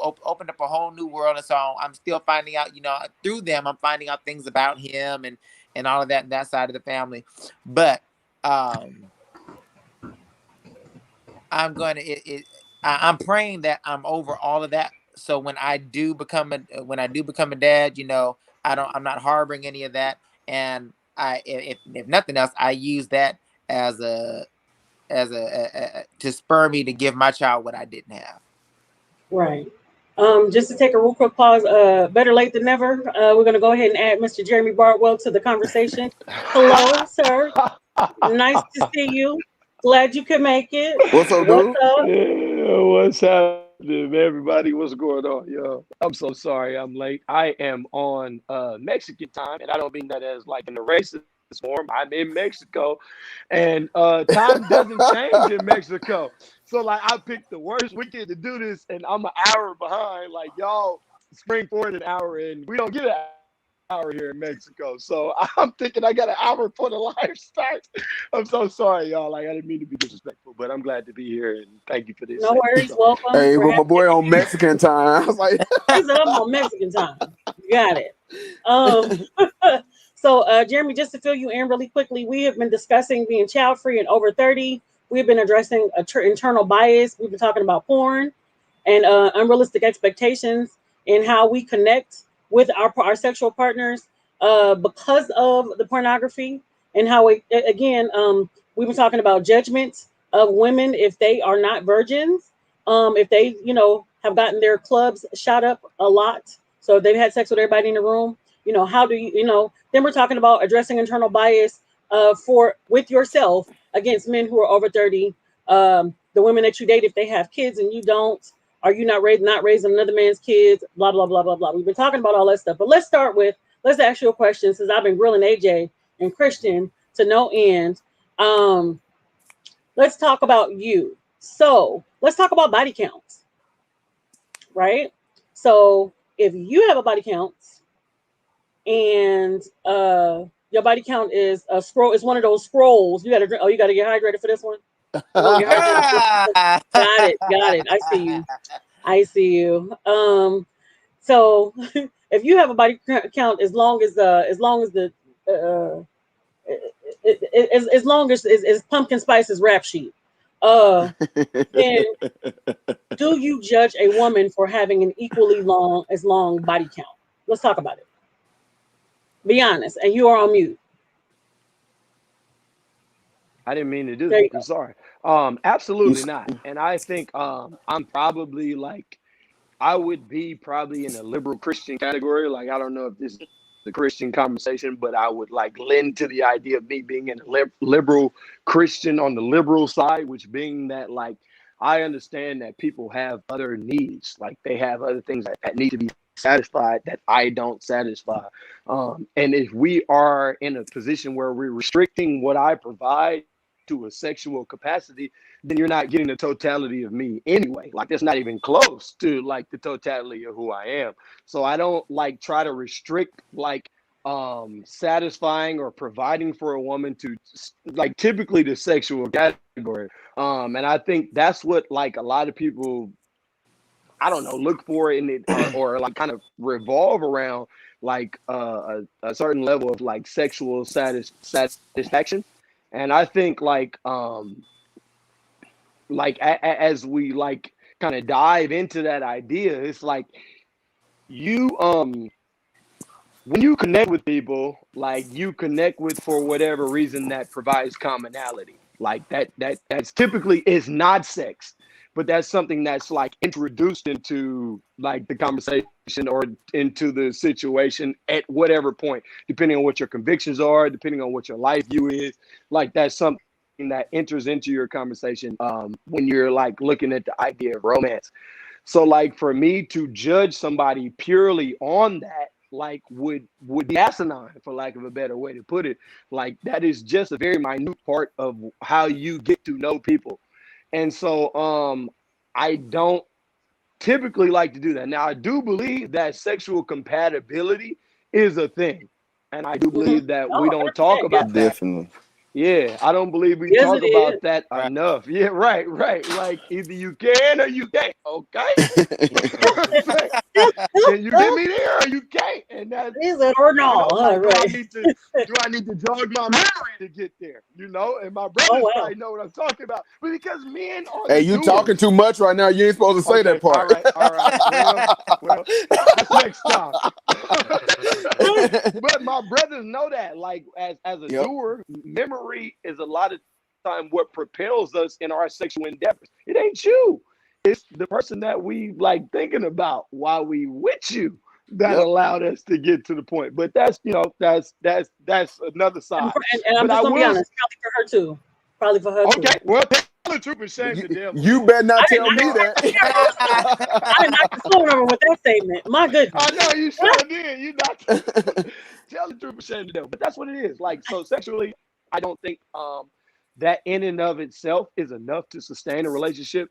world, and so I'm still finding out. Through them, I'm finding out things about him, and all of that side of the family. But um, I'm going to. I'm praying that I'm over all of that. So when I do become a dad, I'm not harboring any of that, and if nothing else, I use that as to spur me to give my child what I didn't have. Right. Just to take a real quick pause, better late than never. We're going to go ahead and add Mr. Jeremy Bartwell to the conversation. Hello, sir. Nice to see you. Glad you could make it. What's up, What's dude? up? Yeah, what's happening? Everybody, what's going on? Yo, I'm so sorry I'm late. I am on Mexican time, and I don't mean that as like in the racist form. I'm in Mexico, and time doesn't change in Mexico. So like I picked the worst weekend to do this, and I'm an hour behind. Like y'all spring forward an hour, and we don't get an hour here in Mexico. So I'm thinking I got an hour before the live starts. I'm so sorry, y'all. Like I didn't mean to be disrespectful, but I'm glad to be here and thank you for this. No worries. So, Welcome. Hey, We're but my happy. boy on Mexican time. I was like, He said I'm on Mexican time. You got it. Um, so, Jeremy, just to fill you in really quickly, we have been discussing being child free and over 30. We've been addressing internal bias. We've been talking about porn and unrealistic expectations and how we connect with our sexual partners because of the pornography and how it, again, we've been talking about judgment of women if they are not virgins, if they, have gotten their clubs shot up a lot. So if they've had sex with everybody in the room, how do then we're talking about addressing internal bias for with yourself against men who are over 30, the women that you date if they have kids and you don't, are you not raising another man's kids, blah blah blah blah blah. We've been talking about all that stuff, but let's ask you a question since I've been grilling AJ and Christian to no end. Let's talk about you. So let's talk about body counts, right? So if you have a body count and your body count is a scroll, it's one of those scrolls. You gotta drink. Oh, you gotta get hydrated for this one. You're gonna get hydrated. Got it. I see you. So if you have a body count as long as the uh, as long as pumpkin spice's rap sheet, then do you judge a woman for having an equally long body count? Let's talk about it. Be honest, and you are on mute. I didn't mean to do There that. you I'm go. sorry. Absolutely not. And I think I'm probably like I would be probably in a liberal Christian category. Like I don't know if this is the Christian conversation, but I would like lend to the idea of me being in a liberal Christian on the liberal side, which being that like I understand that people have other needs, like they have other things that need to be satisfied that I don't satisfy. And if we are in a position where we're restricting what I provide to a sexual capacity, then you're not getting the totality of me anyway. Like that's not even close to like the totality of who I am. So I don't like try to restrict like satisfying or providing for a woman to like typically the sexual category. And I think that's what like a lot of people I don't know, look for in it or like kind of revolve around like a certain level of like sexual satisfaction. And I think as we like kind of dive into that idea, it's like you when you connect with people, like you connect with for whatever reason that provides commonality. Like that's typically is not sex, but that's something that's like introduced into like the conversation or into the situation at whatever point, depending on what your convictions are, depending on what your life view is. Like that's something that enters into your conversation when you're like looking at the idea of romance. So like for me to judge somebody purely on that like would be asinine, for lack of a better way to put it. Like that is just a very minute part of how you get to know people. And so I don't typically like to do that. Now I do believe that sexual compatibility is a thing. And I do believe that we Oh, don't 100%. talk Yes, about that. definitely. Yeah, I don't believe we yes, talk it is. about that Right. enough. Yeah, right. Like either you can or you can't. Okay. Can you get me there or you can't? And that's Is it or no? like do Right. I need to jog my memory to get there? And my Oh brothers wow. probably know what I'm talking about. But because men are Hey, the you talking doers. too much right now. You ain't supposed to say that Okay, all part. right, all right. Well, that's next time. But my brothers know that, like, as a Yep. doer, memory is a lot of time what propels us in our sexual endeavors. It ain't you. It's the person that we like thinking about while we with you that Yep. allowed us to get to the point. But that's another And, side. and I'm But just I gonna be will honest, probably for her too. Probably for her too. okay, well tell the truth and shame the devil. You better not I tell me that. I did not console number with that statement. My goodness. I know you sure did. You not tell the truth and shame the devil. But that's what it is. Like, so sexually, I don't think that in and of itself is enough to sustain a relationship.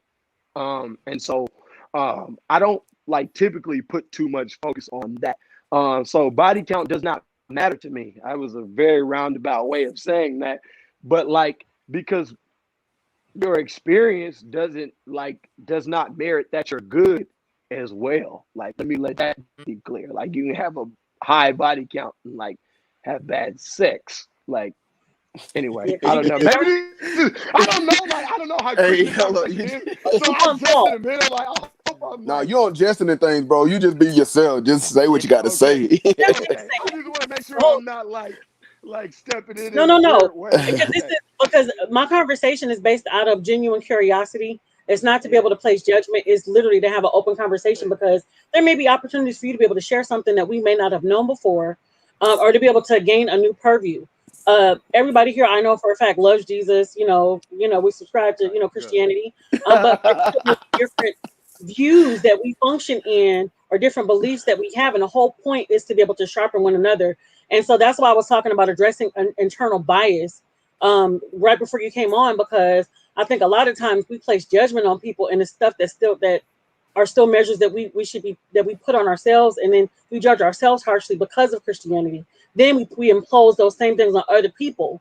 And so I don't like typically put too much focus on that. So body count does not matter to me. I was a very roundabout way of saying that, but like, because your experience does not merit that you're good as well. Like, let me let that be clear. Like, you can have a high body count and like have bad sex. Like, anyway, I don't know. Maybe I don't know. Like, I don't know how Hey, Christian conversation is. So I'm just in the middle. Like, I hope I'm No, like, you don't jesting in things, bro. You just be yourself. Just say what you got to say. okay. I just want to make sure I'm not like stepping in No, a no, no. weird way. Because my conversation is based out of genuine curiosity. It's not to be able to place judgment. It's literally to have an open conversation, because there may be opportunities for you to be able to share something that we may not have known before, or to be able to gain a new purview. Everybody here, I know for a fact, loves Jesus. We subscribe to Christianity, but there's different views that we function in, or different beliefs that we have, and the whole point is to be able to sharpen one another. And so that's why I was talking about addressing an internal bias right before you came on, because I think a lot of times we place judgment on people and the stuff that are still measures that we should be, that we put on ourselves, and then we judge ourselves harshly because of Christianity. Then we impose those same things on other people,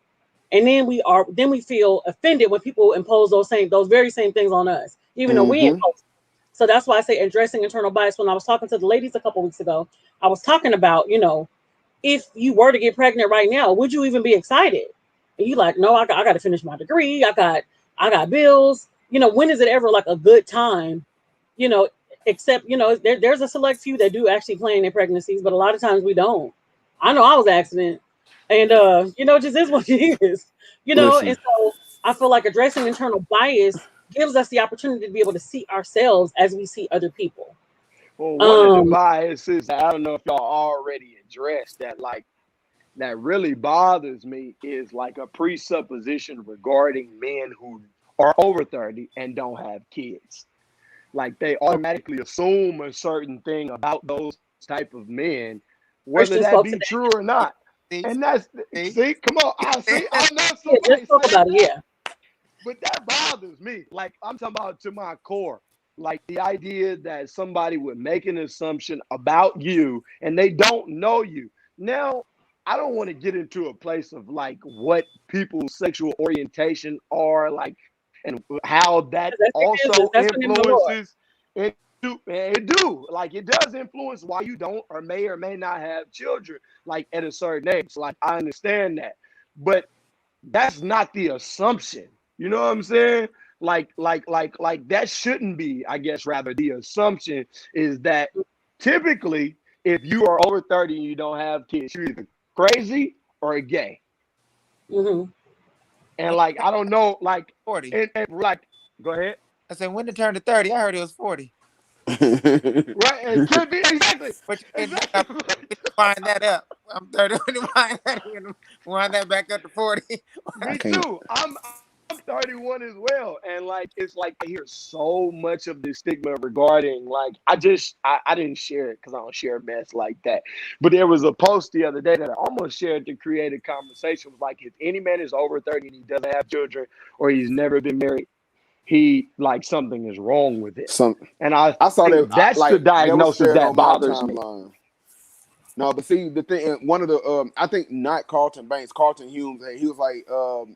and then we feel offended when people impose those very same things on us, even though we impose them. So that's why I say addressing internal bias. When I was talking to the ladies a couple weeks ago, I was talking about, if you were to get pregnant right now, would you even be excited? And you like, no, I got to finish my degree. I got bills. When is it ever like a good time? Except, there's a select few that do actually plan their pregnancies, but a lot of times we don't. I know I was an accident, and it just is what it is. And so I feel like addressing internal bias gives us the opportunity to be able to see ourselves as we see other people. Well, one of the biases, I don't know if y'all already addressed that, like, that really bothers me is like a presupposition regarding men who are over 30 and don't have kids. Like, they automatically assume a certain thing about those type of men, whether that be true or not. And that's, see, come on, I know somebody about it, yeah. But that bothers me. Like, I'm talking about to my core. Like, the idea that somebody would make an assumption about you and they don't know you. Now, I don't want to get into a place of like what people's sexual orientation are, like, and how that also influences it. It do, like, it does influence why you don't or may not have children, like, at a certain age. Like, I understand that, but that's not the assumption. You know what I'm saying? Like that shouldn't be, I guess, rather the assumption is that typically if you are over 30 and you don't have kids, you're either crazy or gay. Mm-hmm. And like, I don't know, like 40. And like, go ahead. I said, when it turned to 30, I heard it was 40. Right, it could be exactly. But you can find that up. I'm 30. Wind that back up to 40. Me too. I'm 31 as well, and like, it's like I hear so much of this stigma regarding, like, I didn't share it because I don't share mess like that, but there was a post the other day that I almost shared to create a conversation. It was like, if any man is over 30 and he doesn't have children or he's never been married, he, like, something is wrong with it. And I saw that that's the diagnosis that bothers me. No, but see, the thing, one of the, I think not Carlton Banks, Carlton Humes, he was like,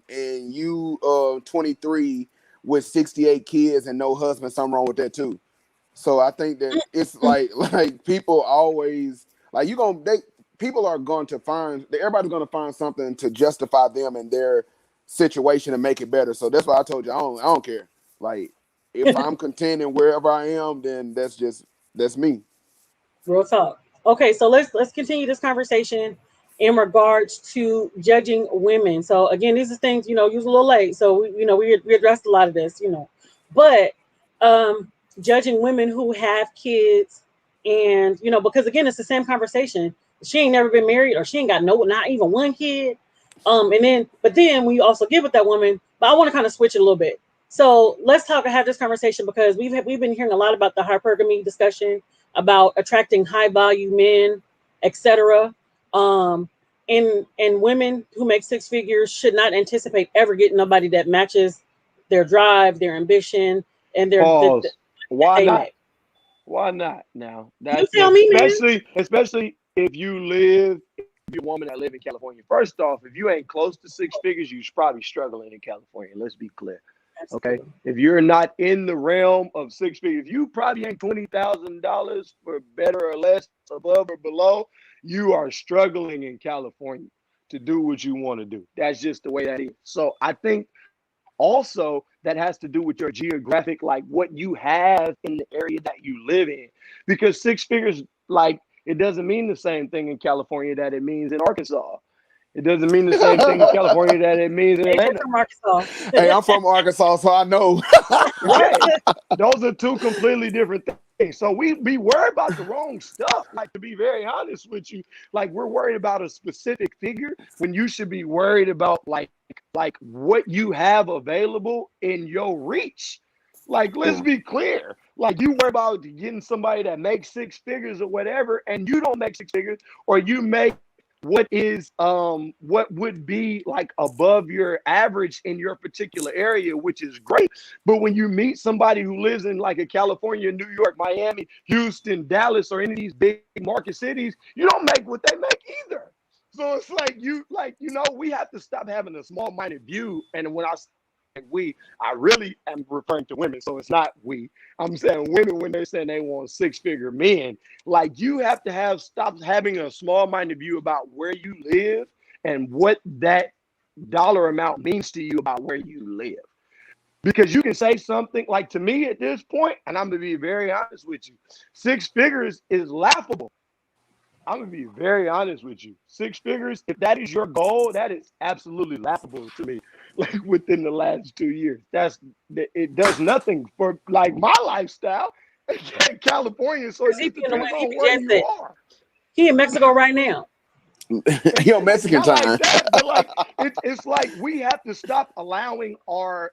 and you 23 with 68 kids and no husband, something wrong with that too. So I think that it's like people always, like, people are going to find, everybody's going to find something to justify them and their situation and make it better. So that's why I told you, I don't care. Like, if I'm content and wherever I am, then that's me. Real talk. Okay, so let's continue this conversation in regards to judging women. So again, these are things, you was a little late, so we addressed a lot of this, but judging women who have kids, and because again, it's the same conversation. She ain't never been married, or she ain't got not even one kid. But then when you also get with that woman, but I want to kind of switch it a little bit. So let's have this conversation because we've been hearing a lot about the hypergamy discussion about attracting high value men, etc. Um, and women who make six figures should not anticipate ever getting nobody that matches their drive, their ambition, and that Pause. Why they not? make. Why not? Now You that's tell me, man. especially if you're a woman that live in California. First off, if you ain't close to six figures, you're probably struggling in California. Let's be clear. Okay. Absolutely. If you're not in the realm of six figures, if you probably ain't $20,000 for better or less, above or below, you are struggling in California to do what you want to do. That's just the way that is. So I think also that has to do with your geographic, like what you have in the area that you live in. Because six figures, like, it doesn't mean the same thing in California that it means in Arkansas. It doesn't mean the same thing in California that it means in AJ Atlanta. from Arkansas. Hey, I'm from Arkansas, so I know. Right. Those are two completely different things. So we be worried about the wrong stuff. Like, to be very honest with you, like, we're worried about a specific figure when you should be worried about like what you have available in your reach. Like, let's Yeah. be clear. Like, you worry about getting somebody that makes six figures or whatever, and you don't make six figures, or you make what would be like above your average in your particular area, which is great. But when you meet somebody who lives in like a California, New York, Miami, Houston, Dallas, or any of these big market cities, you don't make what they make either. So it's like, we have to stop having a small-minded view. And when I say we, I really am referring to women. So it's not we. I'm saying women when they're saying they want six-figure men. Like, you have to stop having a small-minded view about where you live and what that dollar amount means to you about where you live. Because you can say something like, to me at this point, and I'm going to be very honest with you, six figures is laughable. I'm going to be very honest with you. Six figures, if that is your goal, that is absolutely laughable to me. Like, within the last 2 years, it does nothing for like my lifestyle in California. So it He just be in the way depends he on be where just you said. are. He in Mexico right now. Yo, Mexican Not like time. that, but like it's like we have to stop allowing our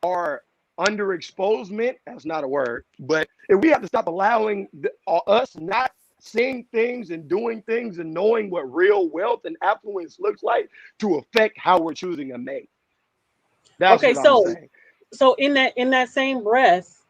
our underexposement. That's not a word, but we have to stop allowing us not seeing things and doing things and knowing what real wealth and affluence looks like to affect how we're choosing a mate. That's Okay, what I'm so saying. in that same breath,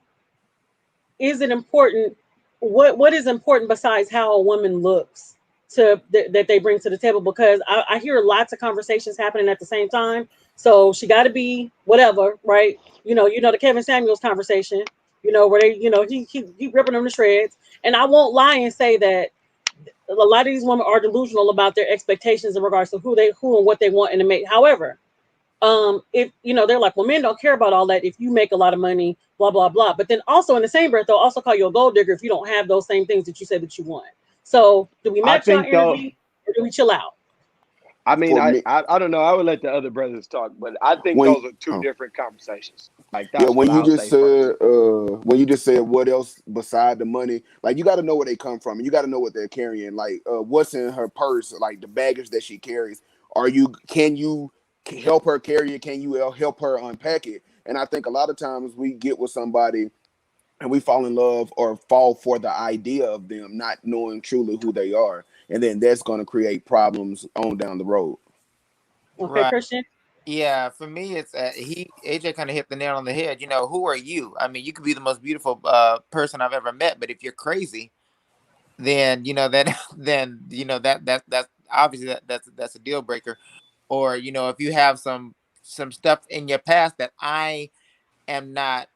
is it important? What is important besides how a woman looks that they bring to the table? Because I hear lots of conversations happening at the same time. So she got to be whatever, right? The Kevin Samuels conversation. Where they, he ripping them to shreds. And I won't lie and say that a lot of these women are delusional about their expectations in regards to who and what they want in a mate. However, if they're like, well, men don't care about all that if you make a lot of money, blah blah blah. But then also in the same breath, they'll also call you a gold digger if you don't have those same things that you say that you want. So do we I match y'all think though, energy or do we chill out? I mean, For I, me, I I don't know. I would let the other brothers talk, but I think when those are two oh, different conversations. Like, yeah, that's what I'll say first. when you just said what else beside the money, like you got to know where they come from, and you got to know what they're carrying, like what's in her purse, like the baggage that she carries. Can you help her carry it? Can you help her unpack it? And I think a lot of times we get with somebody and we fall in love or fall for the idea of them, not knowing truly who they are, and then that's going to create problems on down the road. Okay, Right. Christian. Yeah, for me, it's AJ kind of hit the nail on the head. Who are you? I mean, you could be the most beautiful person I've ever met, but if you're crazy, then that that's obviously that's a deal breaker. Or if you have some stuff in your past that I am not,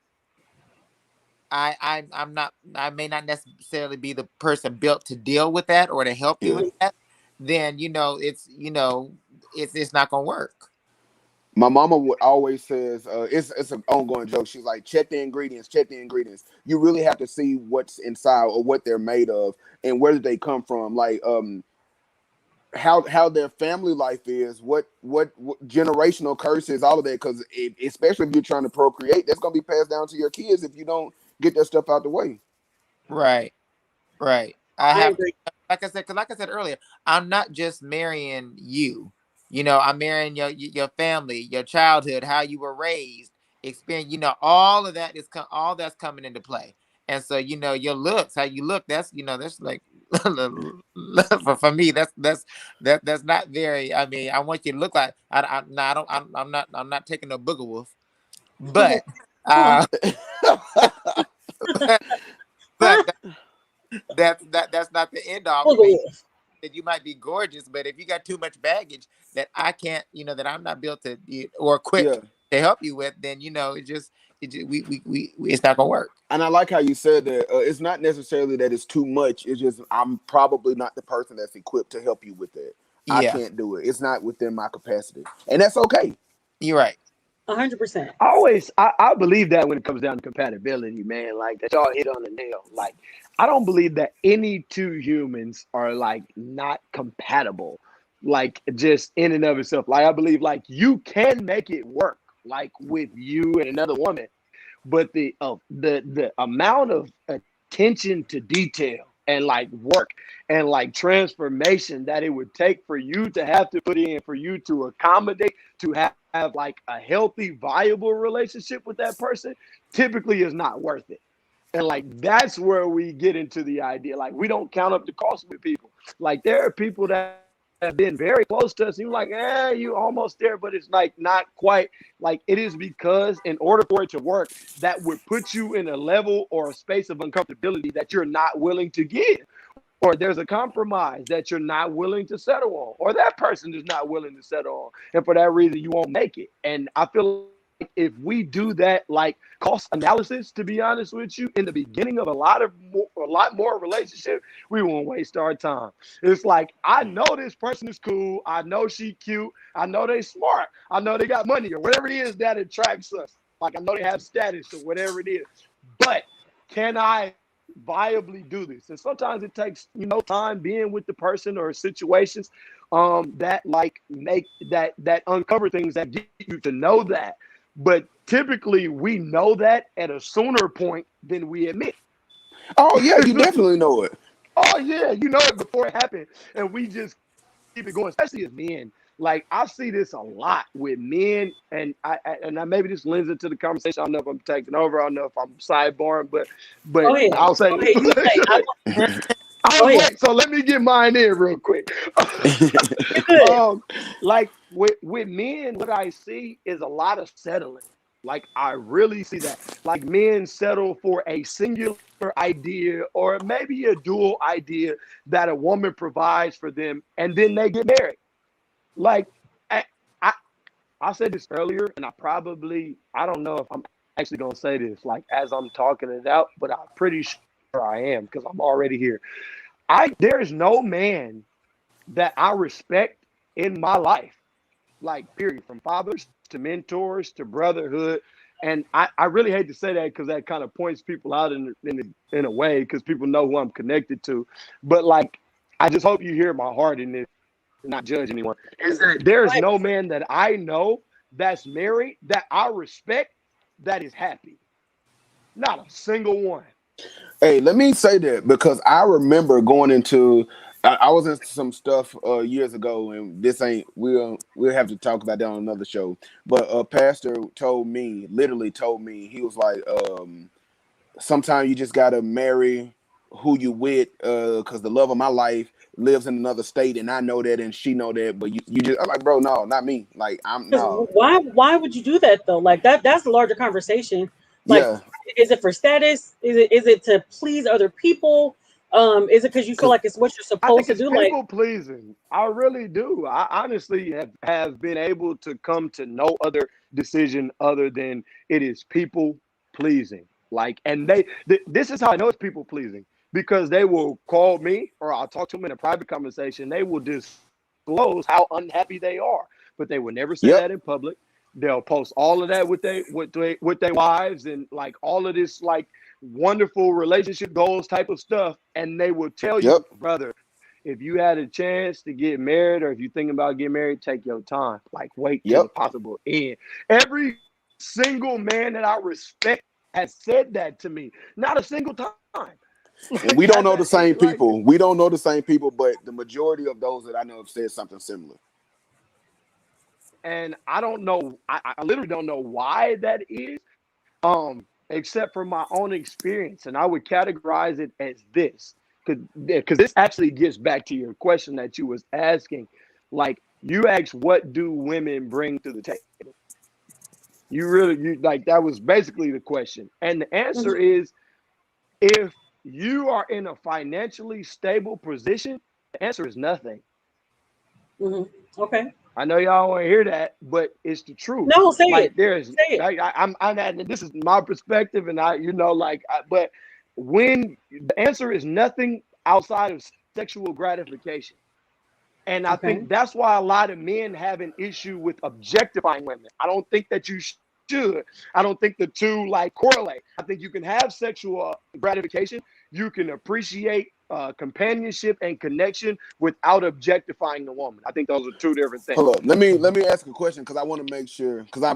I'm not, I may not necessarily be the person built to deal with that or to help you Yeah. with that, then it's not gonna work. My mama would always says it's an ongoing joke. She's like, check the ingredients, check the ingredients. You really have to see what's inside or what they're made of and where did they come from. Like how their family life is, what generational curses, all of that. Because especially if you're trying to procreate, that's gonna be passed down to your kids if you don't get that stuff out the way. Right. Right. I I have to, agree. like I said earlier, I'm not just marrying you. I'm marrying your family, your childhood, how you were raised. experience, all of that is all that's coming into play. And so, your looks, how you look, that's, that's like, for me, that's not very, I mean, I want you to look like, no, I don't, I'm not taking a booger wolf, but, but that's not the end all. That you might be gorgeous, but if you got too much baggage that I can't, that I'm not built to or equipped to help you with, then it's not gonna work. And I like how you said that. It's not necessarily that it's too much. It's just I'm probably not the person that's equipped to help you with that. I can't do it. It's not within my capacity, and that's okay. You're right. 100%. I believe that when it comes down to compatibility, man, like that y'all hit on the nail. Like, I don't believe that any two humans are like not compatible, like just in and of itself. Like, I believe like you can make it work, like with you and another woman, but the amount of attention to detail and like work and like transformation that it would take for you to have to put in, for you to accommodate, to have like a healthy, viable relationship with that person, typically is not worth it. And like, that's where we get into the idea, like, we don't count up the cost with people. Like, there are people that have been very close to us. You're like, you almost there, but it's like not quite. Like, it is because in order for it to work, that would put you in a level or a space of uncomfortability that you're not willing to give. Or there's a compromise that you're not willing to settle on, or that person is not willing to settle on. And for that reason, you won't make it. And I feel like if we do that, like cost analysis, to be honest with you, in the beginning of a lot more relationship, we won't waste our time. It's like, I know this person is cool. I know she cute. I know they smart. I know they got money or whatever it is that attracts us. Like, I know they have status or whatever it is. But can I viably do this? And sometimes it takes time being with the person or situations that like make that uncover things that get you to know that. But typically we know that at a sooner point than we admit. Oh yeah, you definitely know it. Oh yeah, you know it before it happened, and we just keep it going, especially as men. Like, I see this a lot with men, and I maybe this lends into the conversation. I don't know if I'm taking over. I don't know if I'm sidebarring, but I'll say. So let me get mine in real quick. Like with men, what I see is a lot of settling. Like, I really see that. Like, men settle for a singular idea or maybe a dual idea that a woman provides for them, and then they get married. Like, I said this earlier, and I don't know if I'm actually going to say this, like, as I'm talking it out, but I'm pretty sure I am, because I'm already here. There's no man that I respect in my life, like, period, from fathers to mentors to brotherhood. And I really hate to say that, because that kind of points people out in a way, because people know who I'm connected to. But like, I just hope you hear my heart in this, not judge anyone. Is that there's no man that I know that's married that I respect that is happy. Not a single one. Hey, let me say that, because I remember going into I was in some stuff years ago, and this ain't we'll have to talk about that on another show. But a pastor literally told me, he was like, sometimes you just gotta marry who you with, because the love of my life lives in another state, and I know that, and she know that, but you just, I'm like, bro, no, not me. Like, I'm no. Why would you do that though? Like, that's a larger conversation. Like, Yeah. Is it for status? Is it to please other people? Is it because you feel like it's what you're supposed to do? People pleasing. I really do. I honestly have been able to come to no other decision other than it is people pleasing. Like, and this is how I know it's people pleasing, because they will call me, or I'll talk to them in a private conversation. They will disclose how unhappy they are, but they will never say that in public. They'll post all of that with their wives, and like all of this like wonderful relationship goals type of stuff. And they will tell you, brother, if you had a chance to get married, or if you're thinking about getting married, take your time. Like, wait till the possible end. Every single man that I respect has said that to me. Not a single time. And we don't know the same people. We don't know the same people, but the majority of those that I know have said something similar. and I don't know. I literally don't know why that is, except for my own experience, and I would categorize it as this, because this actually gets back to your question that you was asking. Like, you asked, what do women bring to the table? You like, that was basically the question, and the answer Mhm. is, if you are in a financially stable position, the answer is nothing. Mhm. Okay. I know y'all want to hear that, but it's the truth. No, say Like, it. there's, Say it. I'm at, this is my perspective, and but when the answer is nothing outside of sexual gratification, and I Okay. think that's why a lot of men have an issue with objectifying women. I don't think that you should. I don't think the two like correlate. I think you can have sexual gratification. You can appreciate companionship and connection without objectifying the woman. I think those are two different things. Hold up. Let me ask a question because I want to make sure because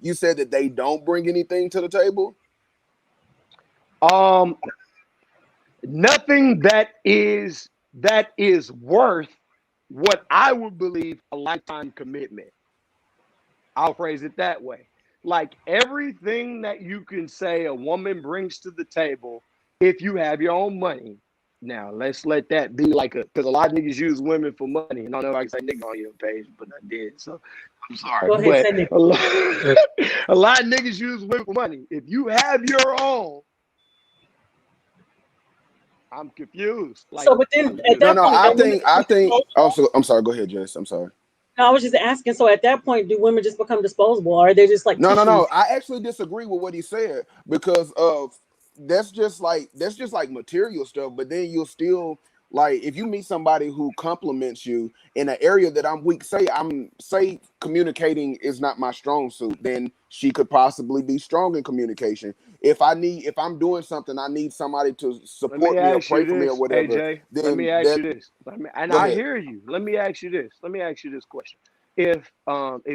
you said that they don't bring anything to the table. Um, Nothing that is worth what I would believe a lifetime commitment. I'll phrase it that way. Like, everything that you can say a woman brings to the table, if you have your own money. Now, let's let that be like because a lot of niggas use women for money. And I don't know if I can say nigga on your page, but I did. So I'm sorry. Go ahead. But Say it. a lot of niggas use women for money. If you have your own, I'm confused. Like, So, but then at No, that no. point, I don't women think I become think. disposable? Also, I'm sorry. Go ahead, Jess. I'm sorry. No, I was just asking. So, at that point, do women just become disposable, or are they just like No, no, no. tissues? I actually disagree with what he said because of that's just like material stuff. But then you'll still like if you meet somebody who compliments you in an area that I'm weak, say communicating is not my strong suit, then she could possibly be strong in communication. If I'm doing something, I need somebody to let me support me or ask pray you for me or this, whatever. AJ. Let Then me ask that you this. And go I ahead. hear you. Let me ask you this. Let me ask you this question. If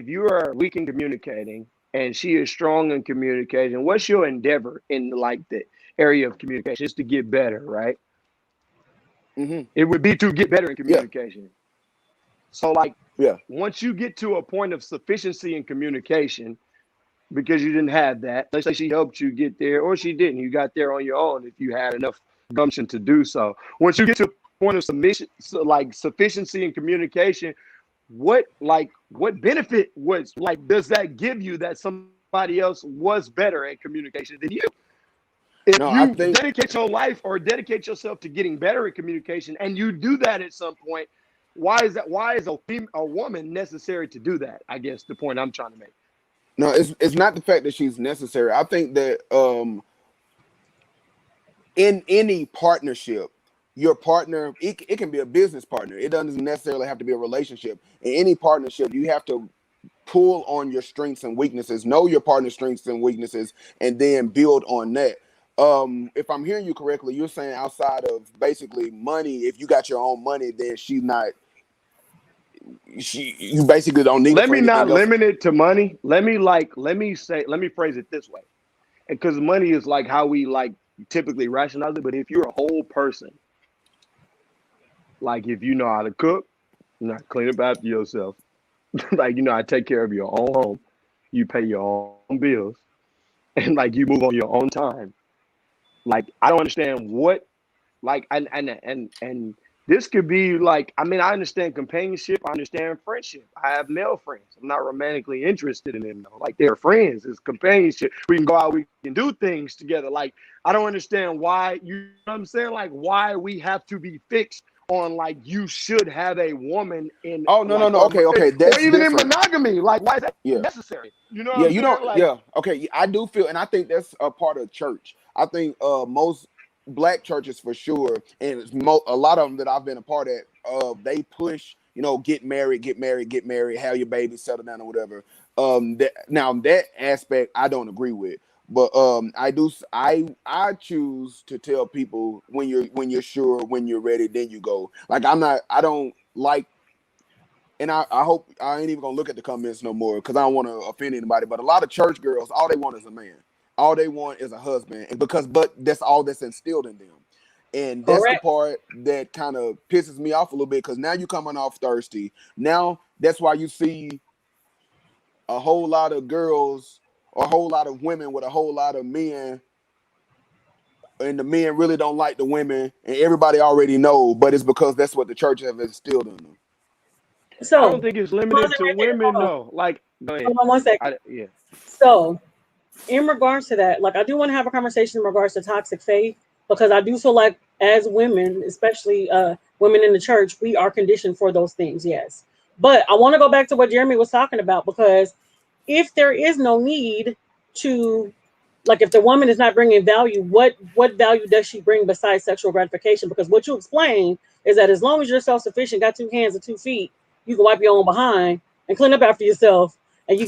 you are weak in communicating and she is strong in communicating, what's your endeavor in like the area of communication? Is to get better, right? Hmm. It would be to get better in Yeah, communication. So, like, yeah. once you get to a point of sufficiency in communication, because you didn't have that. Let's say she helped you get there, or she didn't. You got there on your own if you had enough gumption to do so. Once you get to a point of submission, so like sufficiency in communication, what benefit was like does that give you that somebody else was better at communication than you? If No, I you think dedicate your life or dedicate yourself to getting better at communication, and you do that at some point, why is that? Why is a woman necessary to do that? I guess the point I'm trying to make. no, it's not the fact that she's necessary. I think that in any partnership, your partner it can be a business partner. It doesn't necessarily have to be a relationship. In any partnership, you have to pull on your strengths and weaknesses, know your partner's strengths and weaknesses, and then build on that. If I'm hearing you correctly, you're saying outside of basically money, if you got your own money, then she you basically don't need it Let for me not anything else. limit it to money. Let me phrase it this way. Because money is like how we like typically rationalize it. But if you're a whole person, like if you know how to cook, you know how to clean up after yourself, like you know how to take care of your own home, you pay your own bills, and like you move on your own time. Like, I don't understand what like and this could be like, I mean, I understand companionship, I understand friendship. I have male friends. I'm not romantically interested in them though. Like, they're friends, it's companionship. We can go out, we can do things together. Like, I don't understand why, you know what I'm saying? Like, why we have to be fixed on like you should have a woman in Oh no, no, like no. Okay, okay, or that's even in different. monogamy. Like, why is that Yeah. necessary? You know what Yeah, I'm you saying? don't. Like, Yeah, okay. I do feel, and I think that's a part of church. I think most black churches for sure, and a lot of them that I've been a part of, they push, get married, get married, get married, have your baby, settle down or whatever. That aspect I don't agree with, but I do. I choose to tell people when you're sure, when you're ready, then you go. Like I'm not. I don't like, and I hope I ain't even gonna look at the comments no more because I don't want to offend anybody. But a lot of church girls, all they want is a man. All they want is a husband, and but that's all that's instilled in them. And that's the Correct. part that kind of pisses me off a little bit because now you're coming off thirsty. Now that's why you see. a whole lot of girls or a whole lot of women with a whole lot of men, and the men really don't like the women, and everybody already know, but it's because that's what the church have instilled in them. I don't So think it's pause limited it to right there. women though. Like, go ahead. Hold on 1 second. Yeah. So in regards to that, like I do want to have a conversation in regards to toxic faith because I do feel like as women, especially women in the church, we are conditioned for those things. Yes, but I want to go back to what Jeremy was talking about because if there is no need to, like, if the woman is not bringing value, what value does she bring besides sexual gratification? Because what you explain is that as long as you're self-sufficient, got 2 hands and 2 feet, you can wipe your own behind and clean up after yourself, and you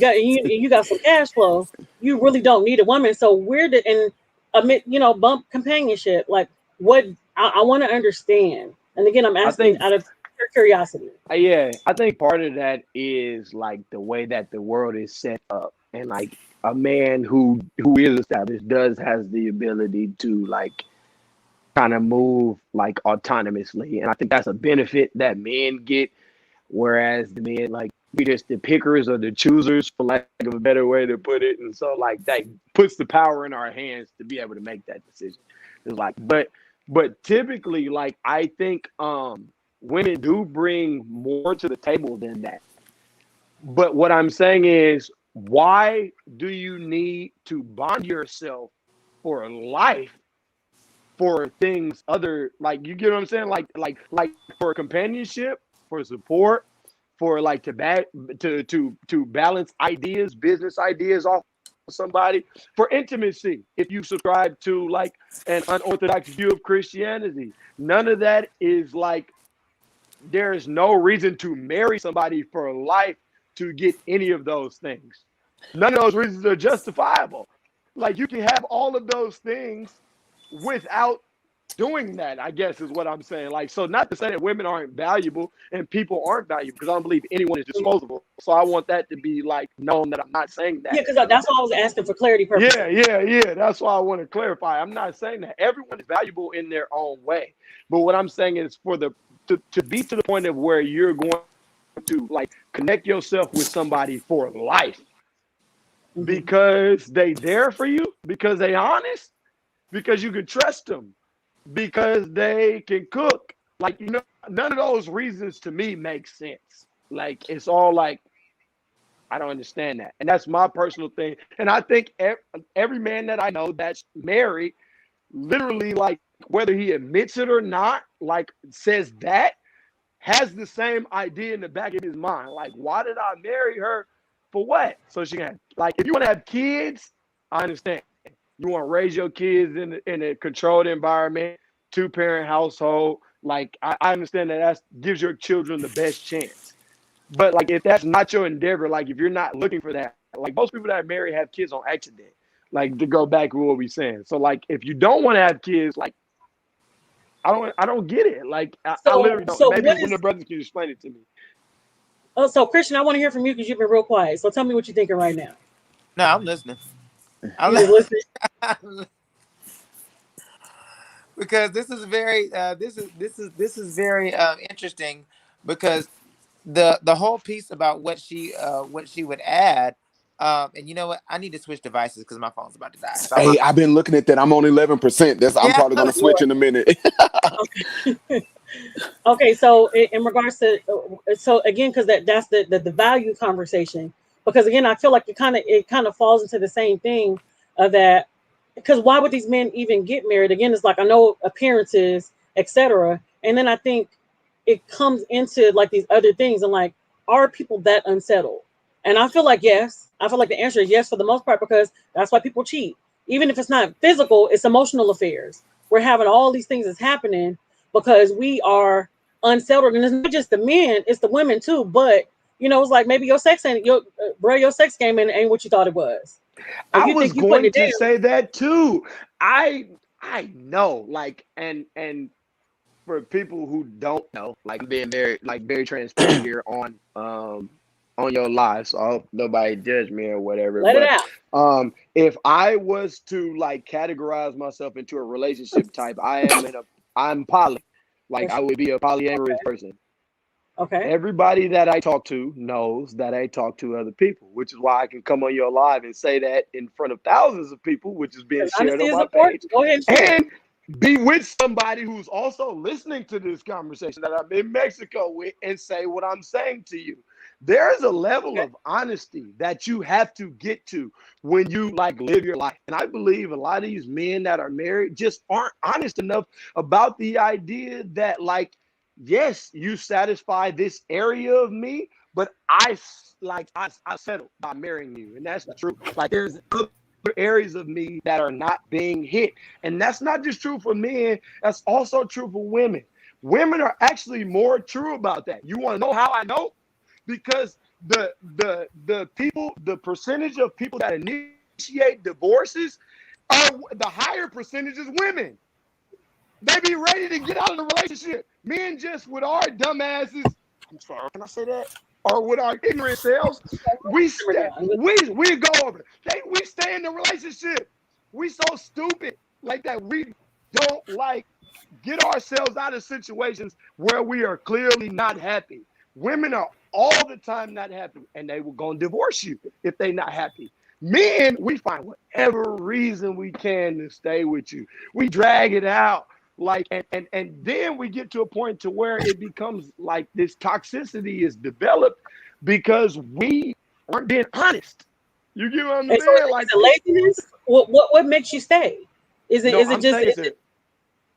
got some cash flow. You really don't need a woman. So where did and admit, bump companionship? Like what I want to understand. And again, I'm I asking think out of pure curiosity. Yeah, I think part of that is like the way that the world is set up, and like a man who is established has the ability to like kind of move like autonomously, and I think that's a benefit that men get, whereas the men like we just the pickers or the choosers, for lack of a better way to put it, and so like that puts the power in our hands to be able to make that decision. It's like, but typically, like I think women do bring more to the table than that. But what I'm saying is, why do you need to bond yourself for life for things other, like, you get what I'm saying? Like for companionship, for support, for like to balance ideas, business ideas off of somebody, for intimacy. If you subscribe to like an unorthodox view of Christianity, none of that is like, there is no reason to marry somebody for life to get any of those things. None of those reasons are justifiable. Like, you can have all of those things without doing that, I guess is what I'm saying. Like, so not to say that women aren't valuable and people aren't valuable, because I don't believe anyone is disposable. So I want that to be like known that I'm not saying that. Yeah, because that's why I was asking for clarity purposes. Yeah. That's why I want to clarify. I'm not saying that everyone is valuable in their own way, but what I'm saying is for the to be to the point of where you're going to like connect yourself with somebody for life because they there for you, because they honest, because you can trust them, because they can cook. Like, none of those reasons to me make sense. Like, it's all like, I don't understand that. And that's my personal thing. And I think every man that I know that's married, literally, like, whether he admits it or not, like, says that, has the same idea in the back of his mind. Like, why did I marry her? For what? So she can, like, if you want to have kids, I understand. You want to raise your kids in a controlled environment, 2-parent household. Like, I understand that gives your children the best chance. But like, if that's not your endeavor, like if you're not looking for that, like most people that are married have kids on accident. Like, to go back to what we saying. So like, if you don't want to have kids, like, I don't get it. Like, I literally don't. So Maybe what one of is? the brothers can explain it to me. Oh, so Christian, I want to hear from you because you've been real quiet. So tell me what you're thinking right now. No, I'm listening. You just listening? Because this is very this is very interesting, because the whole piece about what she would add, and you know what, I need to switch devices because my phone's about to die. So Hey, I've been looking at that. I'm on 11%. I'm yeah. probably gonna switch in a minute. Okay, so in regards to so again, because that's the value conversation. Because again, I feel like it kind of falls into the same thing of that. Because why would these men even get married? Again, it's like I know appearances, etc. And then I think it comes into like these other things and like, are people that unsettled? And I feel like yes. I feel like the answer is yes for the most part because that's why people cheat. Even if it's not physical, it's emotional affairs. We're having all these things that's happening because we are unsettled, and it's not just the men, it's the women too. But it's like maybe your sex ain't your sex game ain't what you thought it was. Or I you was think you putting going it to down. say that too. I know, like, and for people who don't know, like, I'm being very transparent here on your live, so I hope nobody judge me or whatever. Let it But out. if I was to like categorize myself into a relationship type, I'm poly. Like, I would be a polyamorous person. Okay. Everybody that I talk to knows that I talk to other people, which is why I can come on your live and say that in front of thousands of people, which is being Because shared honesty on is my page, important. Go ahead and share. and be with somebody who's also listening to this conversation that I'm in Mexico with and say what I'm saying to you. There's a level Okay. of honesty that you have to get to when you like live your life. And I believe a lot of these men that are married just aren't honest enough about the idea that, like, yes, you satisfy this area of me, but I settled by marrying you, and that's the truth. Like, there's other areas of me that are not being hit, and that's not just true for men. That's also true for women. Women are actually more true about that. You want to know how I know? Because the percentage of people that initiate divorces are the higher percentage is women. They be ready to get out of the relationship. Men just with our dumbasses, I'm sorry, can I say that? Or with our ignorant selves, we stay, we go over it. We stay in the relationship. We so stupid like that. We don't like get ourselves out of situations where we are clearly not happy. Women are all the time not happy, and they will go divorce you if they're not happy. Men, we find whatever reason we can to stay with you. We drag it out. Like, and then we get to a point to where it becomes like this toxicity is developed because we aren't being honest. You get what I'm And so saying? is Like, it laziness? What makes you stay? no, Is it I'm just saying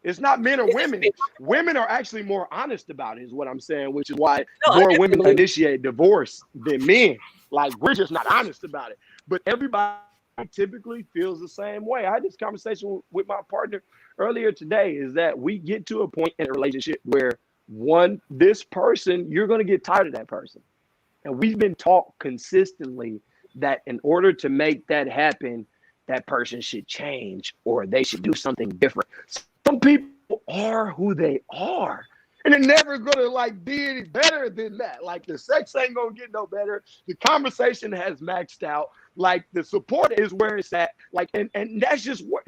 it's not men or is it women. Women are actually more honest about it, is what I'm saying, which is why no, I more definitely women believe it. initiate divorce than men. Like, we're just not honest about it. But everybody typically feels the same way. I had this conversation with my partner earlier today, is that we get to a point in a relationship where this person, you're going to get tired of that person. And we've been taught consistently that in order to make that happen, that person should change or they should do something different. Some people are who they are. And they're never gonna like be any better than that. Like, the sex ain't gonna get no better. The conversation has maxed out. Like, the support is where it's at. Like, and that's just what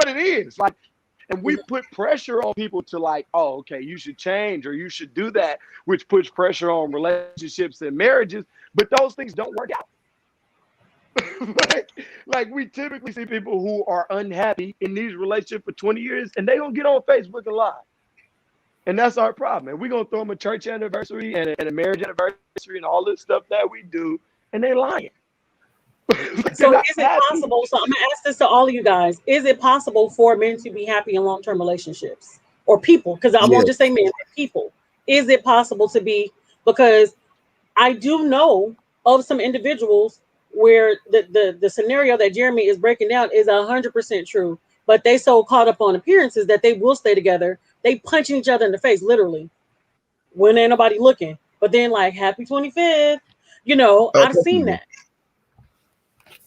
it is. Like, and we put pressure on people to, like, oh, okay, you should change or you should do that, which puts pressure on relationships and marriages. But those things don't work out. like we typically see people who are unhappy in these relationships for 20 years and they gonna get on Facebook and lie. And that's our problem. And we're gonna throw them a church anniversary and a marriage anniversary and all this stuff that we do, and they lying. So They're is it happy. possible? So I'm gonna ask this to all of you guys. Is it possible for men to be happy in long-term relationships? Or people, because I Yeah. won't just say men, but people. Is it possible to be, because I do know of some individuals where the scenario that Jeremy is breaking down is 100% true, but they so caught up on appearances that they will stay together. They punching each other in the face, literally, when ain't nobody looking. But then, like, happy 25th, I've seen Definitely. that.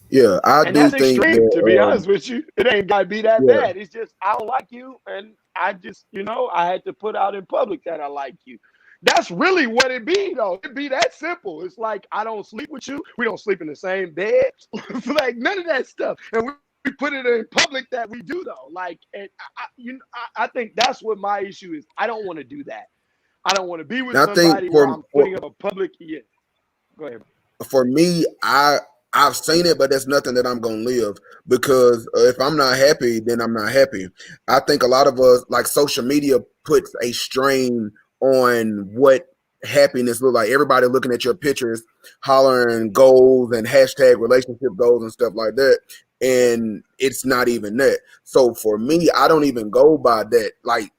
Yeah, I And do that's think extreme, to be that. honest with you. It ain't gotta be that Yeah, bad. It's just I don't like you, and I just, I had to put out in public that I like you. That's really what it be, though. It be that simple. It's like, I don't sleep with you. We don't sleep in the same bed. Like, none of that stuff. And we put it in public that we do, though. Like, and I think that's what my issue is. I don't want to do that. I don't want to be with and I think somebody where I'm putting up a public. Yeah, go ahead. for me, I've seen it, but that's nothing that I'm gonna live because if I'm not happy, then I'm not happy. I think a lot of us, like social media, puts a strain on what happiness look like. Everybody looking at your pictures, hollering goals and hashtag relationship goals and stuff like that, and it's not even that. So for me, I don't even go by that. Like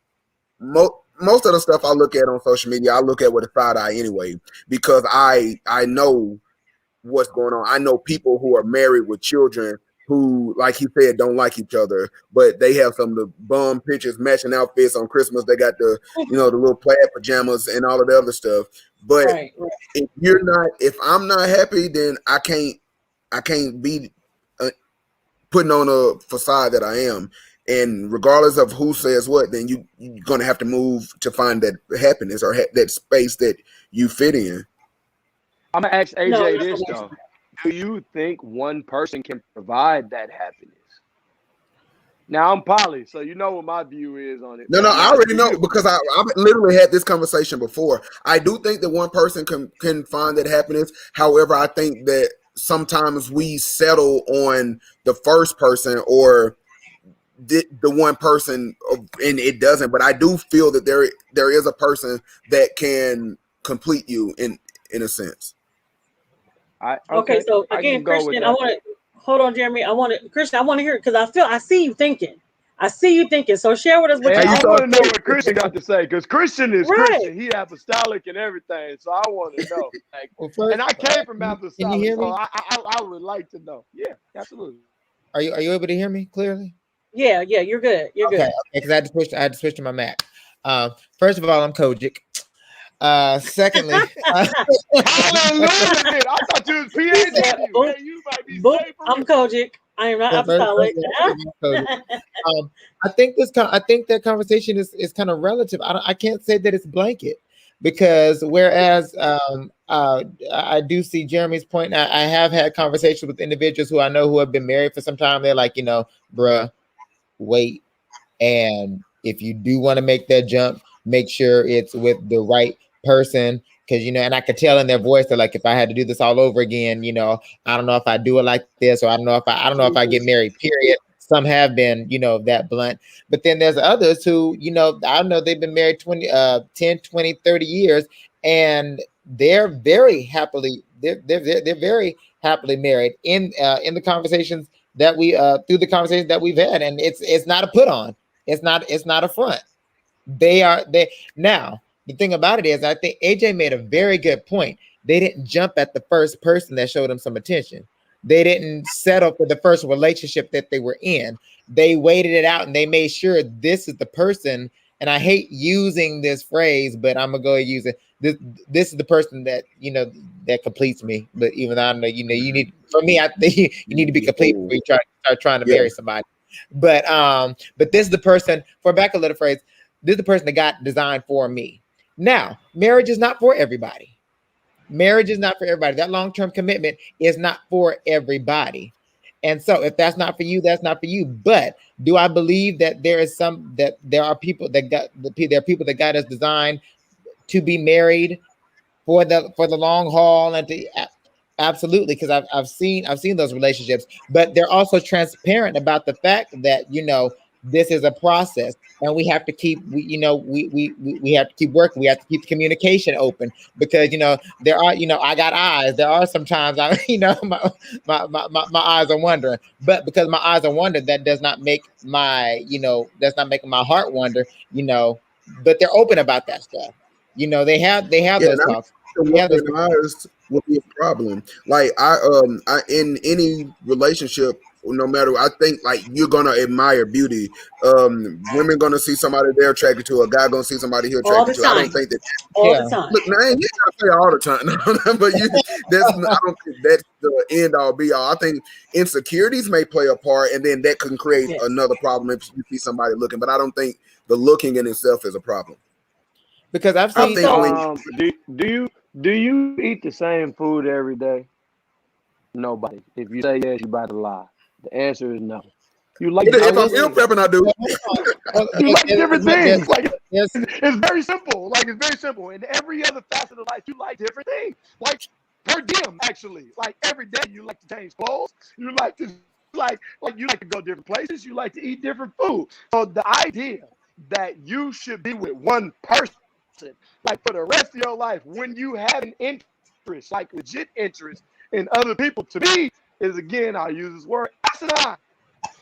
most of the stuff I look at on social media, I look at with a side eye anyway because I know what's going on. I know people who are married with children who, like he said, don't like each other, but they have some of the bum pictures, matching outfits on Christmas. They got the little plaid pajamas and all of the other stuff. But Right, right. if I'm not happy, then I can't be uh, putting on a facade that I am. And regardless of who says what, then you're gonna have to move to find that happiness or that space that you fit in. I'm gonna ask No, AJ that's this what though. Do you think one person can provide that happiness? Now I'm poly, so you know what my view is on it. No, But I yeah, already know because I've literally had this conversation before. I do think that one person can find that happiness. However, I think that sometimes we settle on the first person or the one person, and it doesn't. But I do feel that there is a person that can complete you in a sense. Okay, okay, so I again, can go with Christian, I that. want to hold on, Jeremy. Christian, I want to hear it because I see you thinking. I see you thinking. So share with us what And you Hey, you I think. saw want to know what Christian got to say because Christian is Right. Christian. He apostolic and everything. So I want to know. Like, Well, and first, I came from can you apostolic, hear so me? I would like to know. Yeah, absolutely. Are you able to hear me clearly? Yeah, you're good. You're Okay, good. because I had to switch to my Mac. First of all, I'm Kojic. Secondly, Hallelujah! I thought you was He said, PAW. boop, Hey, you might be boop, saved for I'm real. Kojic. I am not apostolic. I'm Kojic. I think that conversation is kind of relative. I can't say that it's blanket because whereas I do see Jeremy's point. I have had conversations with individuals who I know who have been married for some time. They're like, bruh, wait. And if you do want to make that jump, make sure it's with the right person. Because, and I could tell in their voice, they're like, if I had to do this all over again, I don't know if I do it like this, or I don't know if I get married, period. Some have been, that blunt. But then there's others who, I know they've been married 10, 20, 30 years, and they're very happily, they're very happily married in the conversations that we through the conversations that we've had. And it's not a put on. It's not a front. They now the thing about it is I think AJ made a very good point. They didn't jump at the first person that showed them some attention. They didn't settle for the first relationship that they were in. They waited it out and they made sure this is the person. And I hate using this phrase, but I'm gonna go and use it. This is the person that that completes me. But even though I know you need for me, I think you need to be complete before you start trying to marry somebody. But this is the person, for back a little phrase, this is the person that got designed for me. Now, marriage is not for everybody. Marriage is not for everybody. That long-term commitment is not for everybody. And so if that's not for you, that's not for you. But do I believe that there are people that God has designed to be married for the long haul and to absolutely, because I've seen those relationships, but they're also transparent about the fact that this is a process and we have to keep we have to keep working. We have to keep the communication open because there are I got eyes. There are sometimes I my eyes are wandering, but because my eyes are wandering, that does not make that's not making my heart wander. But they're open about that stuff. They have Yeah, those and I'm talks. They have those. wondering ours would be a problem. Like I in any relationship, no matter, I think like you're gonna admire beauty. Women gonna see somebody they're attracted to, a guy gonna see somebody he's All the attracted to. I don't time. think that. All the Yeah. time. Look, man, you gotta say all the time, but I don't think that's the end all be all. I think insecurities may play a part, and then that can create Yes. another problem if you see somebody looking. But I don't think the looking in itself is a problem. Because I've I seen think when Do you eat the same food every day? Nobody. If you say yes, you about to lie. The answer is no. You like I if different I'm will meal things. prepping, I do. well, You like different things. Like there's it's very simple. Like it's very simple. In every other facet of life, you like different things. Like per diem, actually. Like every day, you like to change clothes. You like to you like to go different places. You like to eat different food. So the idea that you should be with one person, like for the rest of your life, when you have an interest, like legit interest in other people, to me is again, I'll use this word, asinine.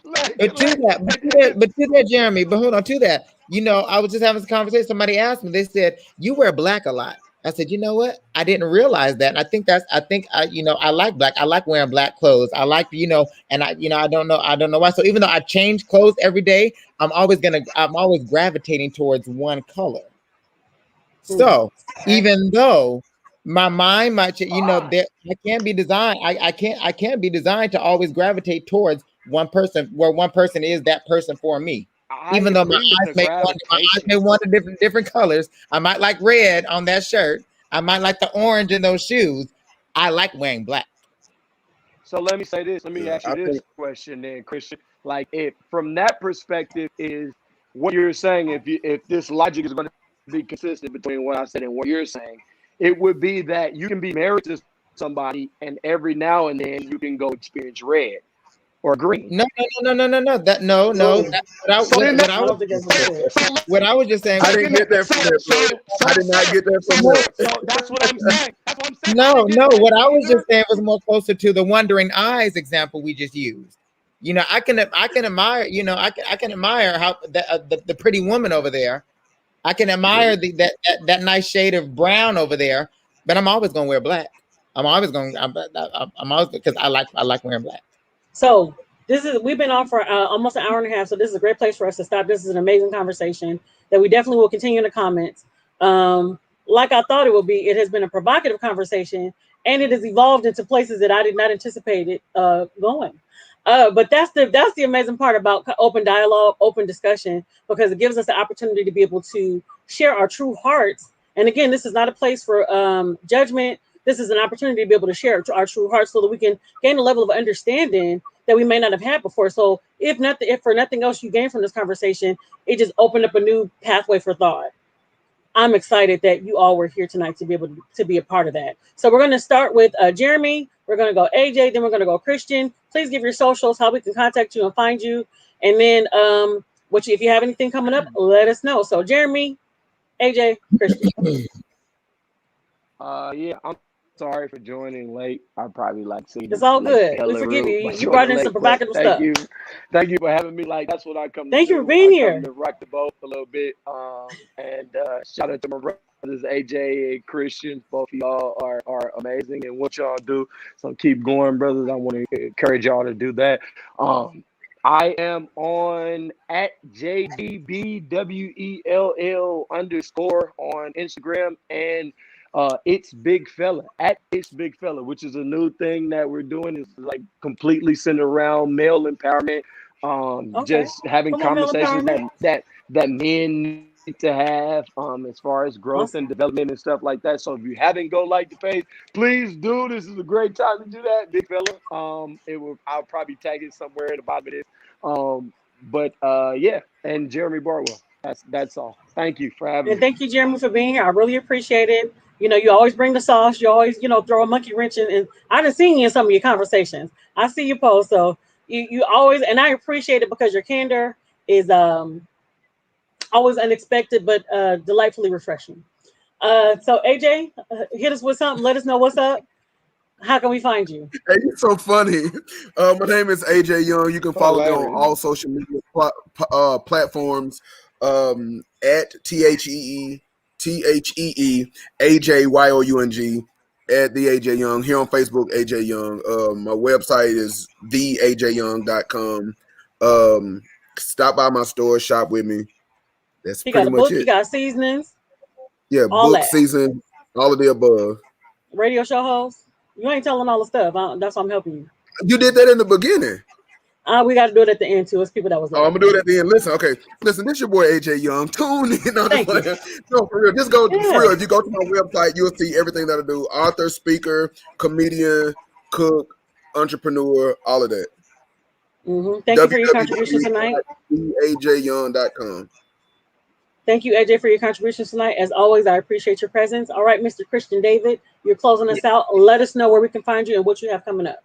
but to that, Jeremy. But hold on to that. I was just having this conversation. Somebody asked me. They said you wear black a lot. I said, you know what? I didn't realize that. And I like black. I like wearing black clothes. I like and I don't know why. So even though I change clothes every day, I'm always gravitating towards one color. So even though my mind might, there I can't be designed. I can't be designed to always gravitate towards one person where one person is that person for me. I Even though agree with the my eyes may gravitation. want different colors. I might like red on that shirt. I might like the orange in those shoes. I like wearing black. So let me say this. Let me Yeah, ask you I this think question then, Christian. Like, if from that perspective is what you're saying, if this logic is going to be consistent between what I said and what you're saying, it would be that you can be married to somebody and every now and then you can go experience red or green. No, no, no, no, no, no. That no, no. Whoa. That, So then what that, I I was don't think that's just what he saying, said. what I was just saying. I didn't get that from that, bro. I did not get that from that. so that's what I'm saying. That's what I'm saying. No, no. What I was either. just saying was more closer to the wandering eyes example we just used. You know, I can admire. You know, I can admire how the pretty woman over there. I can admire that nice shade of brown over there, but I'm always gonna wear black. I'm always going. I'm always because I like wearing black. So we've been on for almost an hour and a half. So this is a great place for us to stop. This is an amazing conversation that we definitely will continue in the comments. Like I thought it would be, it has been a provocative conversation, and it has evolved into places that I did not anticipate it going. But that's the amazing part about open dialogue, open discussion, because it gives us the opportunity to be able to share our true hearts. And again, this is not a place for judgment. This is an opportunity to be able to share our true hearts so that we can gain a level of understanding that we may not have had before. So if for nothing else you gain from this conversation, it just opened up a new pathway for thought. I'm excited that you all were here tonight to be able to be a part of that. So we're going to start with Jeremy. We're going to go AJ. Then we're going to go Christian. Please give your socials, how we can contact you and find you. And then if you have anything coming up, let us know. So Jeremy, AJ, Christian. Yeah, I'm sorry for joining late. I probably It's all good. We forgive you. You brought in some provocative stuff. Thank you for having me. Like, that's what I come to Thank do. you for being I here. come to rock the boat a little bit. And shout out to my brothers AJ and Christian. Both of y'all are amazing and what y'all do. So keep going, brothers. I want to encourage y'all to do that. I am on at JDBWELL _ on Instagram, and it's Big Fella at It's Big Fella, which is a new thing that we're doing. It's like completely centered around male empowerment. Just having conversations that men need to have as far as growth and development and stuff like that. So if you haven't go like the page, please do. This is a great time to do that, Big Fella. I'll probably tag it somewhere at the bottom of this. But yeah, and Jeremy Barwell. That's all. Thank you for having me. And thank you, Jeremy, for being here. I really appreciate it. You know, you always bring the sauce. You always, throw a monkey wrench in. And I've been seeing you in some of your conversations. I see you post. So you always, and I appreciate it because your candor is always unexpected, but delightfully refreshing. So AJ, hit us with something. Let us know what's up. How can we find you? Hey, you're so funny. My name is AJ Young. You can follow me on all social media platforms at THEE AJYOUNG at the AJ Young. Here on Facebook, AJ Young. My website is theajyoung.com. Stop by my store, shop with me. That's He pretty got a much book. it. He got seasonings. Yeah, all book that. season, all of the above. Radio show host. You ain't telling all the stuff. That's why I'm helping you. You did that in the beginning. We got to do it at the end too. It's people that was. I'm gonna do it at the end. Listen, this your boy AJ Young. Tune in. No, for real. Just go for real. If you go to my website, you'll see everything that I do: author, speaker, comedian, cook, entrepreneur, all of that. Thank you for your contribution tonight. AJYoung.com. Thank you, AJ, for your contributions tonight. As always, I appreciate your presence. All right, Mr. Christian David, you're closing us out. Let us know where we can find you and what you have coming up.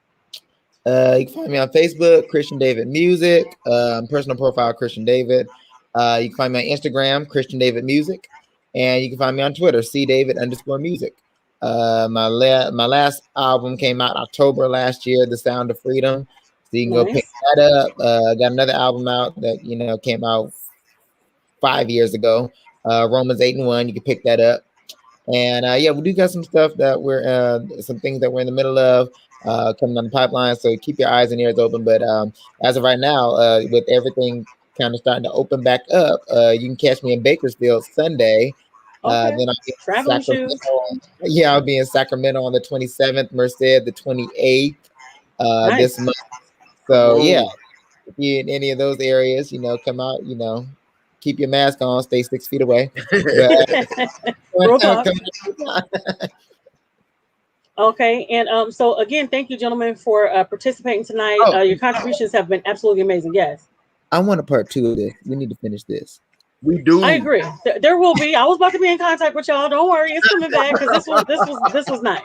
You can find me on Facebook, Christian David Music, personal profile, Christian David. You can find me on Instagram, Christian David Music, and you can find me on Twitter, CDavid_music. My last album came out October last year, The Sound of Freedom. So you can go pick that up. Got another album out that came out 5 years ago. Romans 8:1. You can pick that up. And yeah, we do got some stuff that some things that we're in the middle of coming on the pipeline. So keep your eyes and ears open. But as of right now, with everything kind of starting to open back up, you can catch me in Bakersfield Sunday. Then I'll be in Sacramento. Yeah, I'll be in Sacramento on the 27th, Merced the 28th this month. So yeah, if you're in any of those areas, come out, keep your mask on, stay 6 feet away. But, Okay, and so again, thank you, gentlemen, for participating tonight. Oh, Your contributions have been absolutely amazing. Yes, I want a part two of this. We need to finish this. We I do. agree. There will be. I was about to be in contact with y'all. Don't worry, it's coming back because this was nice.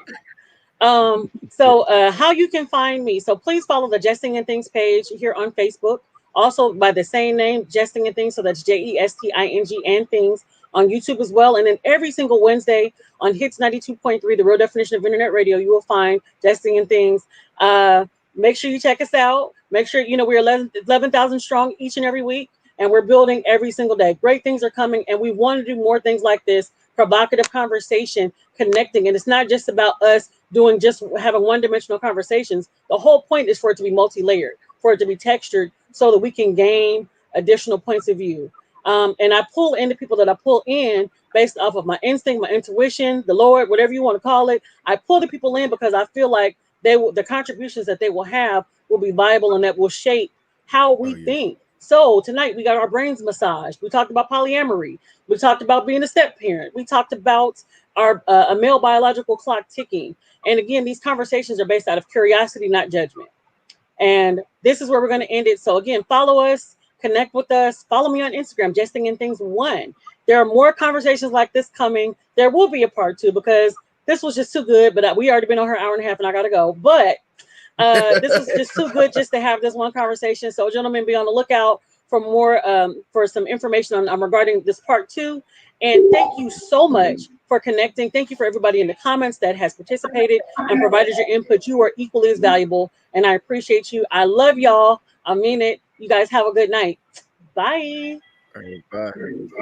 So how you can find me? So please follow the Jesting and Things page here on Facebook. Also by the same name, Jesting and Things. So that's JESTING and Things on YouTube as well. And then every single Wednesday on Hits 92.3, the real definition of internet radio, you will find Jesting and Things. Make sure you check us out. Make sure we're 11,000 strong each and every week, and we're building every single day. Great things are coming, and we want to do more things like this. Provocative conversation, connecting, and it's not just about us doing just having one-dimensional conversations. The whole point is for it to be multi-layered, for it to be textured, so that we can gain additional points of view. And I pull in the people that I pull in based off of my instinct, my intuition, the Lord, whatever you want to call it. I pull the people in because I feel like the contributions that they will have will be viable and that will shape how Oh we yeah. think. So tonight we got our brains massaged. We talked about polyamory. We talked about being a step parent. We talked about our a male biological clock ticking. And again, these conversations are based out of curiosity, not judgment. And this is where we're going to end it. So again, follow us, connect with us. Follow me on Instagram, Jesting and Things One. There are more conversations like this coming. There will be a part two because this was just too good. But we already been on her hour and a half, and I gotta go. But this was just too good just to have this one conversation. So, gentlemen, be on the lookout for more for some information on regarding this part two. And thank you so much for connecting. Thank you for everybody in the comments that has participated and provided your input. You are equally as valuable, and I appreciate you. I love y'all. I mean it. You guys have a good night. Bye. All right, bye.